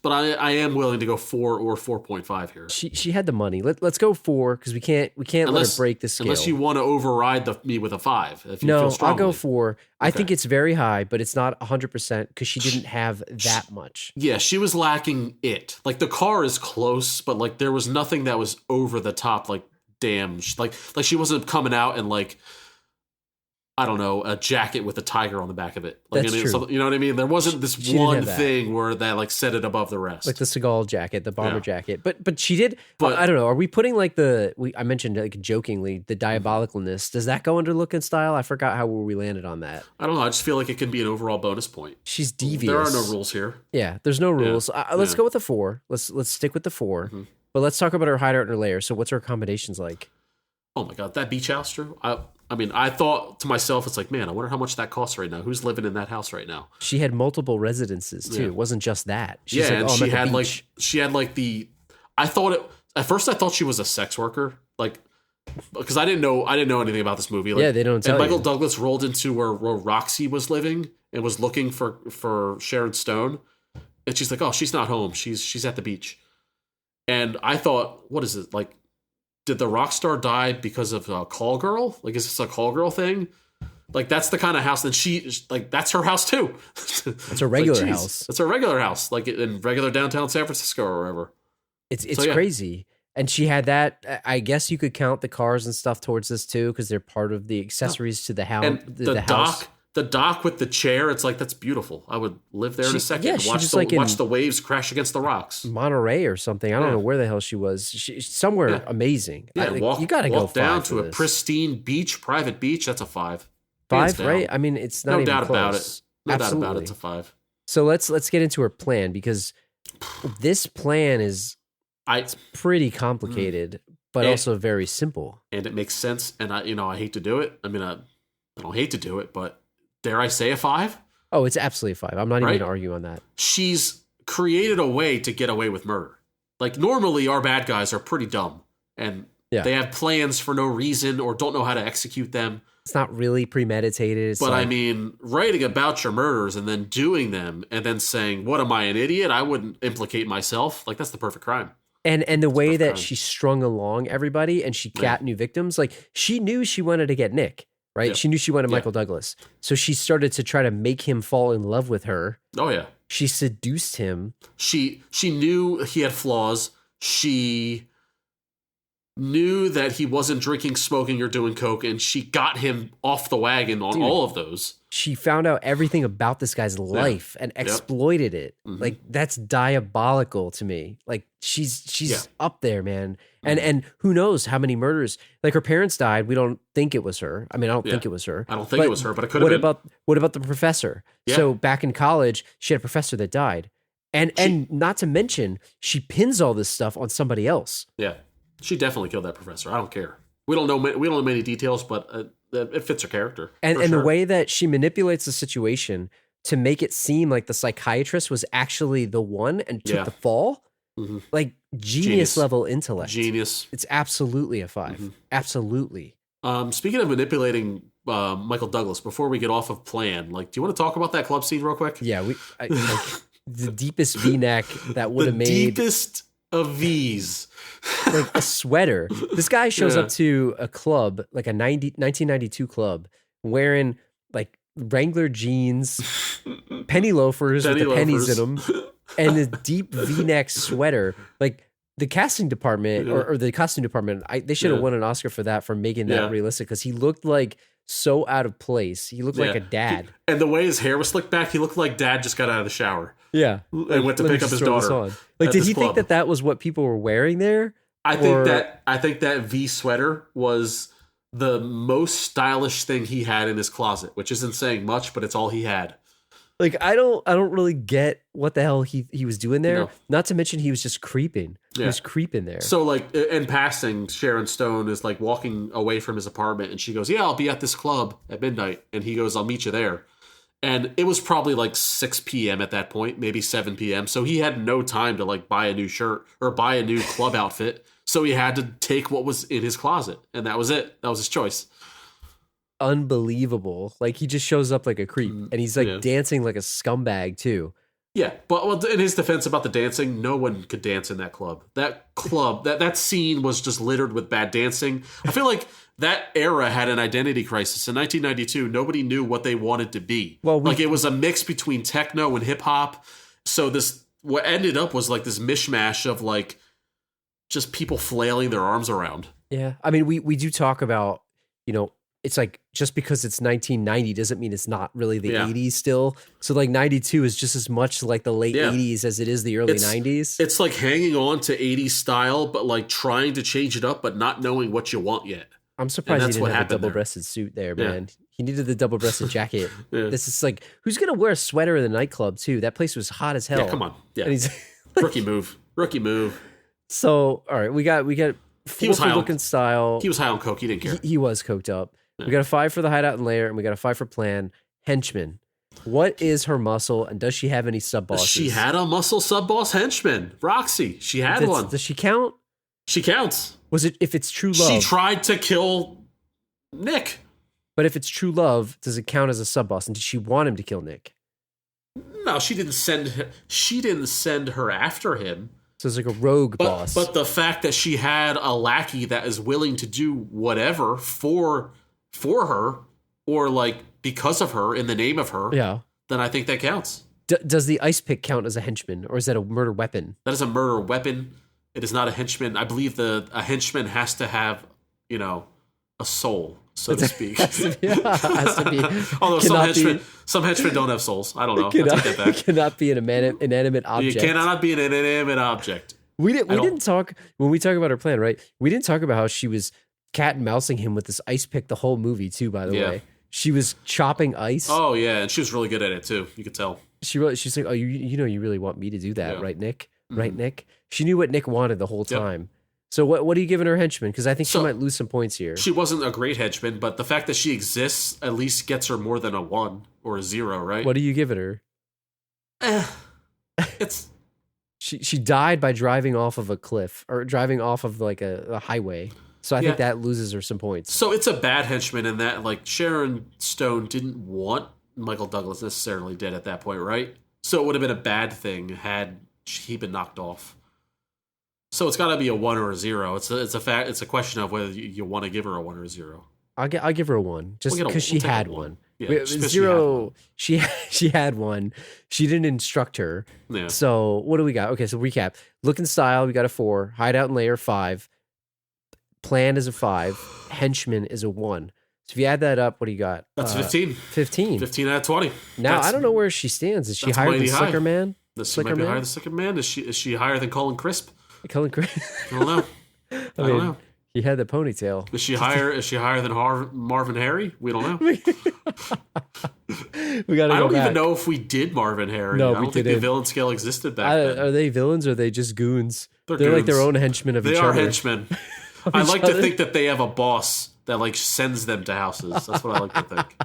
But I am willing to go 4 or 4.5 here. She had the money. Let's go 4 because we can't let her break the scale. Unless you want to override me with a 5. If you no, feel strongly. I'll go 4. Okay. I think it's very high, but it's not 100% because she didn't have that much. Yeah, she was lacking it. Like the car is close, but like there was nothing that was over the top. Like damn, like she wasn't coming out and like I don't know, a jacket with a tiger on the back of it. Like, That's I mean, true. You know what I mean? There wasn't this She didn't one have that. thing where that like set it above the rest. Like the Seagal jacket, the bomber Yeah. jacket. But she did, But- I don't know, are we putting like I mentioned like jokingly, the diabolicalness. Does that go under look and style? I forgot how we landed on that. I don't know. I just feel like it can be an overall bonus point. She's devious. There are no rules here. Yeah, there's no rules. Let's Yeah. go with the 4. Let's stick with the 4. Mm-hmm. But let's talk about her hideout and her lair. So what's her accommodations like? Oh my God, that beach house, Drew. I mean, I thought to myself, it's like, man, I wonder how much that costs right now. Who's living in that house right now? She had multiple residences too. Yeah. It wasn't just that. She's Yeah, like, and oh, I'm she at the had beach. I thought it at first. I thought she was a sex worker, like because I didn't know anything about this movie. Like, Yeah, they don't tell And Michael you. Douglas rolled into where Roxy was living and was looking for Sharon Stone, and she's like, oh, she's not home. She's at the beach, and I thought, what is it like? Did the rock star die because of a call girl? Like, is this a call girl thing? Like, that's the kind of house that that's her house too. It's a regular geez, house. It's a regular house, like in regular downtown San Francisco or wherever. It's So, yeah. crazy. And she had that. I guess you could count the cars and stuff towards this too, because they're part of the accessories to the house. And the house. dock with the chair, it's like, that's beautiful. I would live there in a second. yeah, she Watch just like in- watch the waves crash against the rocks. Monterey or something. I don't Yeah. know where the hell she was. Somewhere Yeah. amazing. Yeah, You got to go walk down 5 to for a this. pristine beach, private beach. That's a 5. 5, Hands down. right? I mean, it's not No even doubt close. about it. No Absolutely. doubt about it. It's a 5. So let's get into her plan, because this plan is pretty complicated, but And- also very simple. And it makes sense. And I hate to do it. I mean, I don't hate to do it, but dare I say a 5? Oh, it's absolutely a 5. I'm not even Right? going to argue on that. She's created a way to get away with murder. Like, normally our bad guys are pretty dumb and Yeah. they have plans for no reason or don't know how to execute them. It's not really premeditated. It's But like, I mean, writing about your murders and then doing them and then saying, what am I, an idiot? I wouldn't implicate myself. Like, that's the perfect crime. and the way that crime. she strung along everybody and she got new victims, like she knew she wanted to get Nick, right? Yeah. She knew she wanted Yeah. Michael Douglas. So she started to try to make him fall in love with her. Oh, yeah. She seduced him. She knew he had flaws. She knew that he wasn't drinking, smoking, or doing coke, and she got him off the wagon on Dude. all of those. She found out everything about this guy's life and exploited it. Mhm. Like, that's diabolical to me. Like, she's Yeah. up there, man. And who knows how many murders? Like, her parents died. We don't think it was her. I mean, I don't think Yeah. it was her. I don't think it was her, but it could have been. What about the professor? Yeah. So back in college, she had a professor that died. And not to mention, she pins all this stuff on somebody else. Yeah, she definitely killed that professor. I don't care. We don't know many details, but it fits her character. And for the sure. way that she manipulates the situation to make it seem like the psychiatrist was actually the one and took Yeah. the fall, Mhm. like genius Genius. level intellect. Genius. It's absolutely a 5. Mhm. Absolutely. Speaking of manipulating Michael Douglas, before we get off of plan, like, do you want to talk about that club scene real quick? Yeah, like, the deepest V-neck that would The have made deepest of V's. like a sweater. This guy shows Yeah. up to a club, like a 1992 club, wearing like Wrangler jeans, penny loafers with the pennies in them, and a deep V-neck sweater. Like, the casting department or the costume department, they should have Yeah. won an Oscar for that, for making that Yeah. realistic, because he looked like so out of place. He looked like Yeah. a dad. And the way his hair was slicked back, he looked like Dad just got out of the shower Yeah. and went to Let me pick up just his throw this daughter. on. Like, at did this he club. think that was what people were wearing there? I Or- think that V sweater was the most stylish thing he had in his closet, which isn't saying much, but it's all he had. Like, I don't really get what the hell he was doing there. No. Not to mention, he was just creeping. He Yeah. was creeping there. So, like, in passing, Sharon Stone is like walking away from his apartment, and she goes, "Yeah, I'll be at this club at midnight." And he goes, "I'll meet you there." And it was probably like 6 p.m. at that point, maybe 7 p.m. So he had no time to like buy a new shirt or buy a new club outfit. So he had to take what was in his closet, and that was it. That was his choice. Unbelievable. Like, he just shows up like a creep, and he's like Yeah. dancing like a scumbag too. Yeah, but well, in his defense about the dancing, no one could dance in that club. That club, that scene was just littered with bad dancing. I feel like that era had an identity crisis. In 1992, nobody knew what they wanted to be. Well, like, it was a mix between techno and hip hop. So what ended up was like this mishmash of like just people flailing their arms around. Yeah. I mean, we do talk about, it's like just because it's 1990 doesn't mean it's not really the Yeah. 80s still. So like 92 is just as much like the late Yeah. 80s as it is the early 90s. It's like hanging on to 80s style, but like trying to change it up, but not knowing what you want yet. I'm surprised he that's didn't what have a happened there. double-breasted suit there, Yeah. man. He needed the double-breasted jacket. Yeah. This is like, who's going to wear a sweater in the nightclub too? That place was hot as hell. Yeah, come on. Yeah. And he's Rookie move. So, all right, we got He was 4 high for on- look and style. He was high on coke. He didn't care. He was coked up. We got a 5 for the hideout and lair, and we got a 5 for plan. Henchman. What is her muscle, and does she have any sub bosses? She had a muscle sub boss henchman, Roxy. She had one. Does she count? She counts. Was it if it's true love? She tried to kill Nick. But if it's true love, does it count as a sub boss? And did she want him to kill Nick? No, she didn't send her after him. So it's like a rogue But, boss. but the fact that she had a lackey that is willing to do whatever for her, or like because of her, in the name of her, yeah. then I think that counts. Does the ice pick count as a henchman, or is that a murder weapon? That is a murder weapon. It is not a henchman. I believe a henchman has to have, a soul, so to speak. has to be. Although cannot some henchmen don't have souls. I don't know. I Cannot, take that back. cannot be an inanimate object. You cannot be an inanimate object. We didn't talk when we talk about her plan, right? We didn't talk about how she was cat and mousing him with this ice pick the whole movie too. By the Yeah. way, she was chopping ice. Oh yeah, and she was really good at it too. You could tell. She's like, oh, you really want me to do that, Yeah. right, Nick? Mhm. Right, Nick? She knew what Nick wanted the whole Yep. time. So what are you giving her henchman? Because I think she So- might lose some points here. She wasn't a great henchman, but the fact that she exists at least gets her more than a 1 or a 0, right? What are you giving her? It's She died by driving off of a cliff or driving off of like a highway. So I think Yeah. that loses her some points. so it's a bad henchman in that like Sharon Stone didn't want Michael Douglas necessarily dead at that point, right? So it would have been a bad thing had he been knocked off. So it's got to be a 1 or a 0. It's a question of whether you want to give her a 1 or a 0. I'll give her a 1 just We'll get a- because she we'll take a had 1. one. Yeah, Wait, just 'cause 0. She had one. She didn't instruct her. Yeah. So what do we got? Okay, so recap. Look and style, we got a 4. Hideout and layer 5. Plan is a 5. Henchman is a 1. So if you add that up, what do you got? That's 15. 15. 15 out of 20. Now That's- I don't know where she stands. Is she that's higher than mighty high. Slicker Man? This Slicker might be Man? higher than Second Man. Is she higher than Colin Crisp? Colin Craig. I don't know. I don't know. He had the ponytail. Is she higher than Marvin Harry? We don't know. We gotta I go don't back. even know if we did Marvin Harry. No, I we don't think the didn't. villain scale existed back then. Are they villains or are they just goons? They're like their goons. own henchmen of They each are other. henchmen. I each like to other? think that they have a boss that like sends them to houses. That's what I like to think.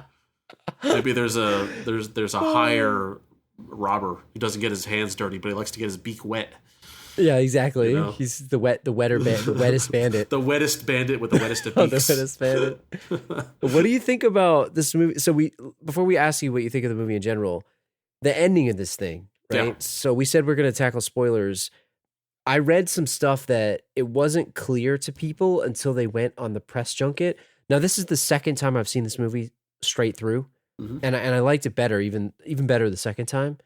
Maybe there's a higher robber who doesn't get his hands dirty, but he likes to get his beak wet. Yeah, exactly. You know? He's the wettest bandit. The wettest bandit with the wettest of Oh, the beaks. wettest bandit. What do you think about this movie? So before we ask you what you think of the movie in general, the ending of this thing, right? Yeah. So we said we're going to tackle spoilers. I read some stuff that it wasn't clear to people until they went on the press junket. Now, this is the second time I've seen this movie straight through, Mhm. and I liked it better, even better the second time.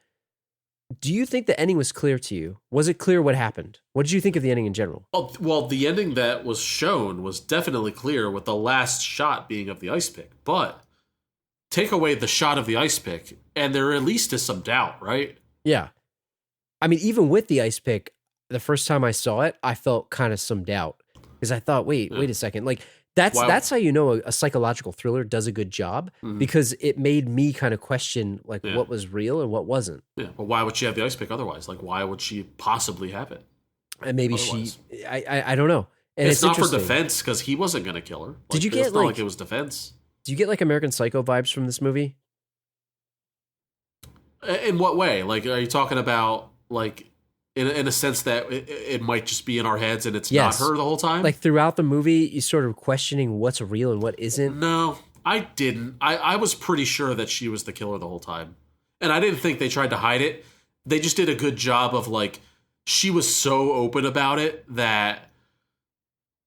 Do you think the ending was clear to you? Was it clear what happened? What did you think of the ending in general? Well, the ending that was shown was definitely clear, with the last shot being of the ice pick. But take away the shot of the ice pick, and there at least is some doubt, right? Yeah. I mean, even with the ice pick, the first time I saw it, I felt kind of some doubt because I thought, wait a second. Like that's how you know a psychological thriller does a good job, Mhm. because it made me kind of question like Yeah. what was real and what wasn't. Yeah, but why would she have the ice pick otherwise? Like, why would she possibly have it? And maybe Otherwise. I don't know. And It's not for interesting. defense because he wasn't going to kill her. Like, Did you it's get, not like- like it was defense? Do you get like American Psycho vibes from this movie? In what way? Like, are you talking about like in a sense that it might just be in our heads and it's Yes. not her the whole time? Like throughout the movie, you sort of questioning what's real and what isn't. No, I didn't. I was pretty sure that she was the killer the whole time. And I didn't think they tried to hide it. They just did a good job of like, she was so open about it that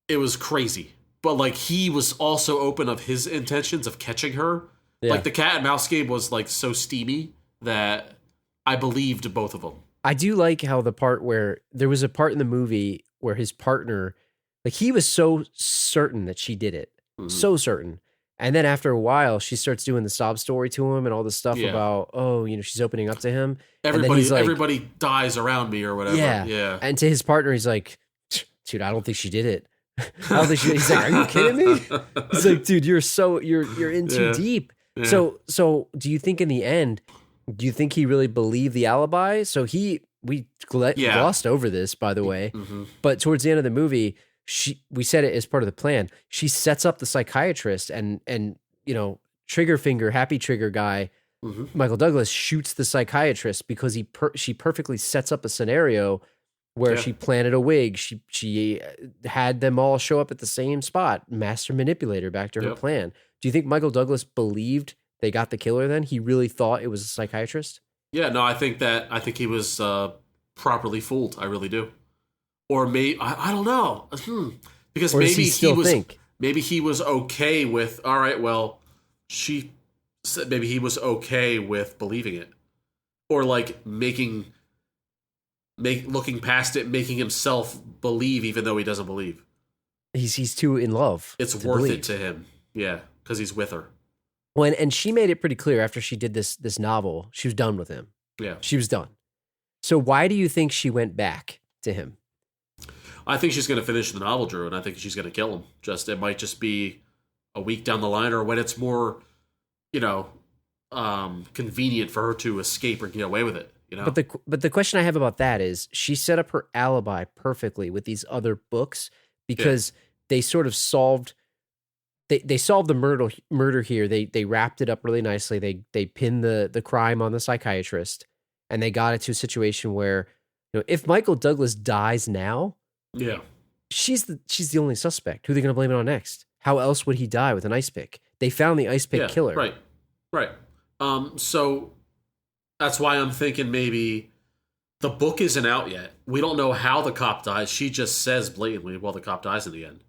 it was crazy. But like, he was also open of his intentions of catching her. Yeah. Like the cat and mouse game was like so steamy that I believed both of them. I do like how the part where there was a part in the movie where his partner, like he was so certain that she did it, Mhm. so certain. And then after a while, she starts doing the sob story to him and all this stuff Yeah. about, she's opening up to him. And then he's Everybody dies around me or whatever. Yeah. And to his partner, he's like, dude, I don't think she did it. I don't think she. He's like, are you kidding me? He's like, dude, you're in too deep. Yeah. So do you think in the end, do you think he really believed the alibi? So we glossed over this, by the way, but towards the end of the movie, we said it as part of the plan. She sets up the psychiatrist and trigger finger, happy trigger guy, Michael Douglas shoots the psychiatrist because she perfectly sets up a scenario where she planted a wig. She had them all show up at the same spot, master manipulator back to her plan. Do you think Michael Douglas believed they got the killer then? He really thought it was a psychiatrist? Yeah, no, I think he was properly fooled. I really do. Or maybe I don't know. Because or maybe maybe he was okay with, all right, well, she said maybe he was okay with believing it. Or like looking past it, making himself believe even though he doesn't believe. He's too in love. It's worth it to him. Yeah, because he's with her. And she made it pretty clear after she did this novel, she was done with him. Yeah. She was done. So why do you think she went back to him? I think she's going to finish the novel, Drew, and I think she's going to kill him. It might just be a week down the line, or when it's more, convenient for her to escape or get away with it. But the question I have about that is, she set up her alibi perfectly with these other books because they sort of solved. They solved the murder here. They wrapped it up really nicely. They pinned the crime on the psychiatrist, and they got it to a situation where, if Michael Douglas dies now, she's the only suspect. Who are they going to blame it on next? How else would he die with an ice pick? They found the ice pick killer. Right. So that's why I'm thinking maybe the book isn't out yet. We don't know how the cop dies. She just says blatantly, well, the cop dies in the end.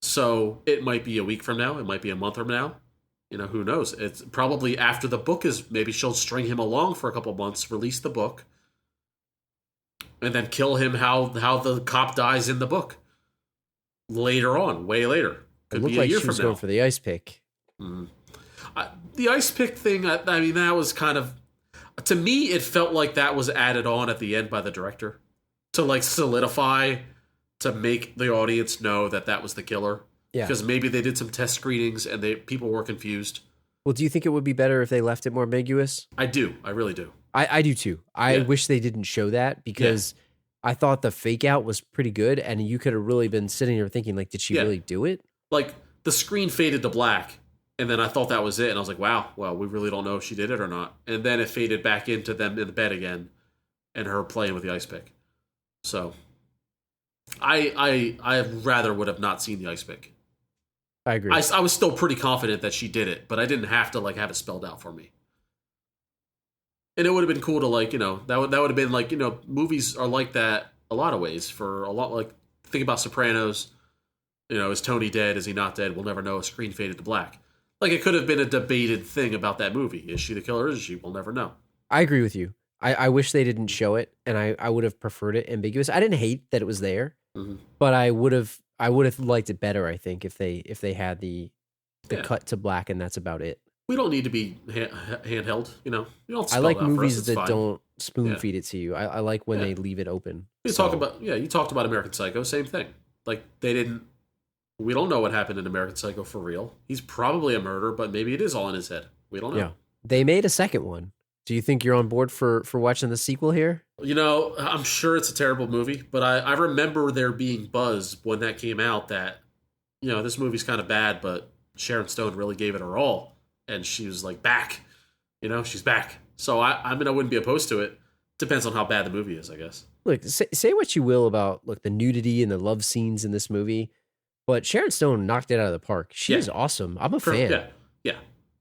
So it might be a week from now. It might be a month from now. Who knows? It's probably after the book is, maybe she'll string him along for a couple months, release the book, and then kill him how the cop dies in the book. Later on, way later. It looked like she was going for the ice pick. The ice pick thing, I mean, that was kind of, to me, it felt like that was added on at the end by the director to like solidify, to make the audience know that was the killer. Yeah. Because maybe they did some test screenings and people were confused. Well, do you think it would be better if they left it more ambiguous? I do. I really do. I do too. I wish they didn't show that because I thought the fake out was pretty good, and you could have really been sitting there thinking, like, did she really do it? Like, the screen faded to black, and then I thought that was it, and I was like, wow, well, we really don't know if she did it or not. And then it faded back into them in the bed again, and her playing with the ice pick. So, I rather would have not seen the ice pick. I agree. I was still pretty confident that she did it, but I didn't have to like have it spelled out for me. And it would have been cool to like, that would have been like, movies are like that a lot of ways. For a lot, like, think about Sopranos. Is Tony dead? Is he not dead? We'll never know. A screen faded to black. Like, it could have been a debated thing about that movie. Is she the killer? Is she? We'll never know. I agree with you. I wish they didn't show it, and I would have preferred it ambiguous. I didn't hate that it was there, but I would have liked it better, I think, if they had the cut to black and that's about it. We don't need to be handheld, You don't. I like movies that don't spoon feed it to you. I like when they leave it open. You talked about American Psycho, same thing. Like, we don't know what happened in American Psycho for real. He's probably a murderer, but maybe it is all in his head. We don't know. Yeah. They made a second one. Do you think you're on board for watching the sequel here? I'm sure it's a terrible movie, but I remember there being buzz when that came out that, this movie's kind of bad, but Sharon Stone really gave it her all. And she was like back, she's back. So I wouldn't be opposed to it. Depends on how bad the movie is, I guess. Look, say what you will about the nudity and the love scenes in this movie, but Sharon Stone knocked it out of the park. She is awesome. I'm a fan. Yeah.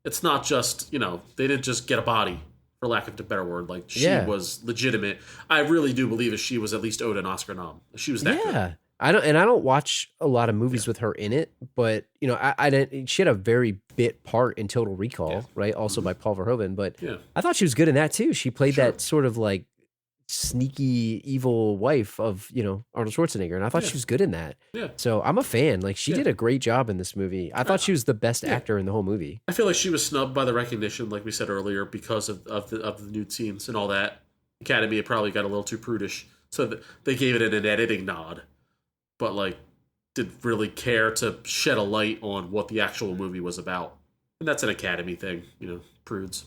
It's not just, they didn't just get a body, for lack of a better word. Like, she was legitimate. I really do believe that she was at least owed an Oscar nom. She was that good. I don't watch a lot of movies with her in it, but I didn't. She had a very bit part in Total Recall, right? Also by Paul Verhoeven, but I thought she was good in that too. She played that sort of like sneaky, evil wife of, Arnold Schwarzenegger. And I thought she was good in that. Yeah. So I'm a fan. Like, she did a great job in this movie. I thought she was the best actor in the whole movie. I feel like she was snubbed by the recognition, like we said earlier, because of the nude scenes and all that. Academy had probably got a little too prudish, so they gave it an editing nod, but like didn't really care to shed a light on what the actual movie was about. And that's an Academy thing, prudes.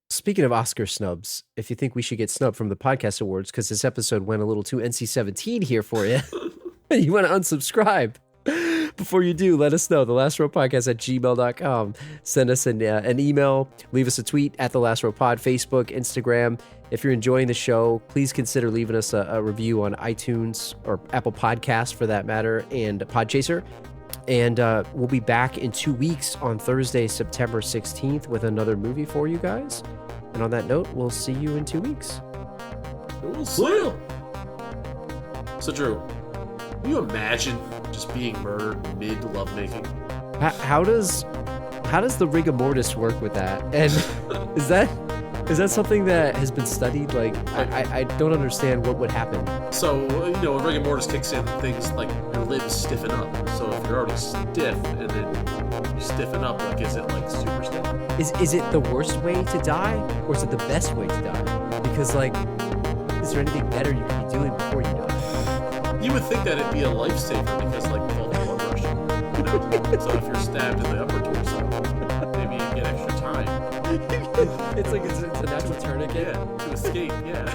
Speaking of Oscar snubs, if you think we should get snubbed from the podcast awards because this episode went a little too NC-17 here for you, and you want to unsubscribe, before you do, let us know. TheLastRowPodcast@gmail.com. Send us an email. Leave us a tweet at TheLastRowPod, Facebook, Instagram. If you're enjoying the show, please consider leaving us a review on iTunes or Apple Podcasts, for that matter, and Podchaser. And we'll be back in 2 weeks on Thursday, September 16th, with another movie for you guys. And on that note, we'll see you in 2 weeks. We'll see you. So, Drew, can you imagine just being murdered mid lovemaking? How does the rigor mortis work with that? And is that something that has been studied? Like, I don't understand what would happen. So, when rigor mortis kicks in, things like your limbs stiffen up. So if you're already stiff and then you stiffen up, like, is it like super stiff? Is it the worst way to die, or is it the best way to die? Because, like, is there anything better you could be doing before you die? You would think that it'd be a lifesaver because, like, with all the blood rush, So if you're stabbed in the upper torso, maybe you get extra time. It's a natural tourniquet. Yeah, to escape, yeah.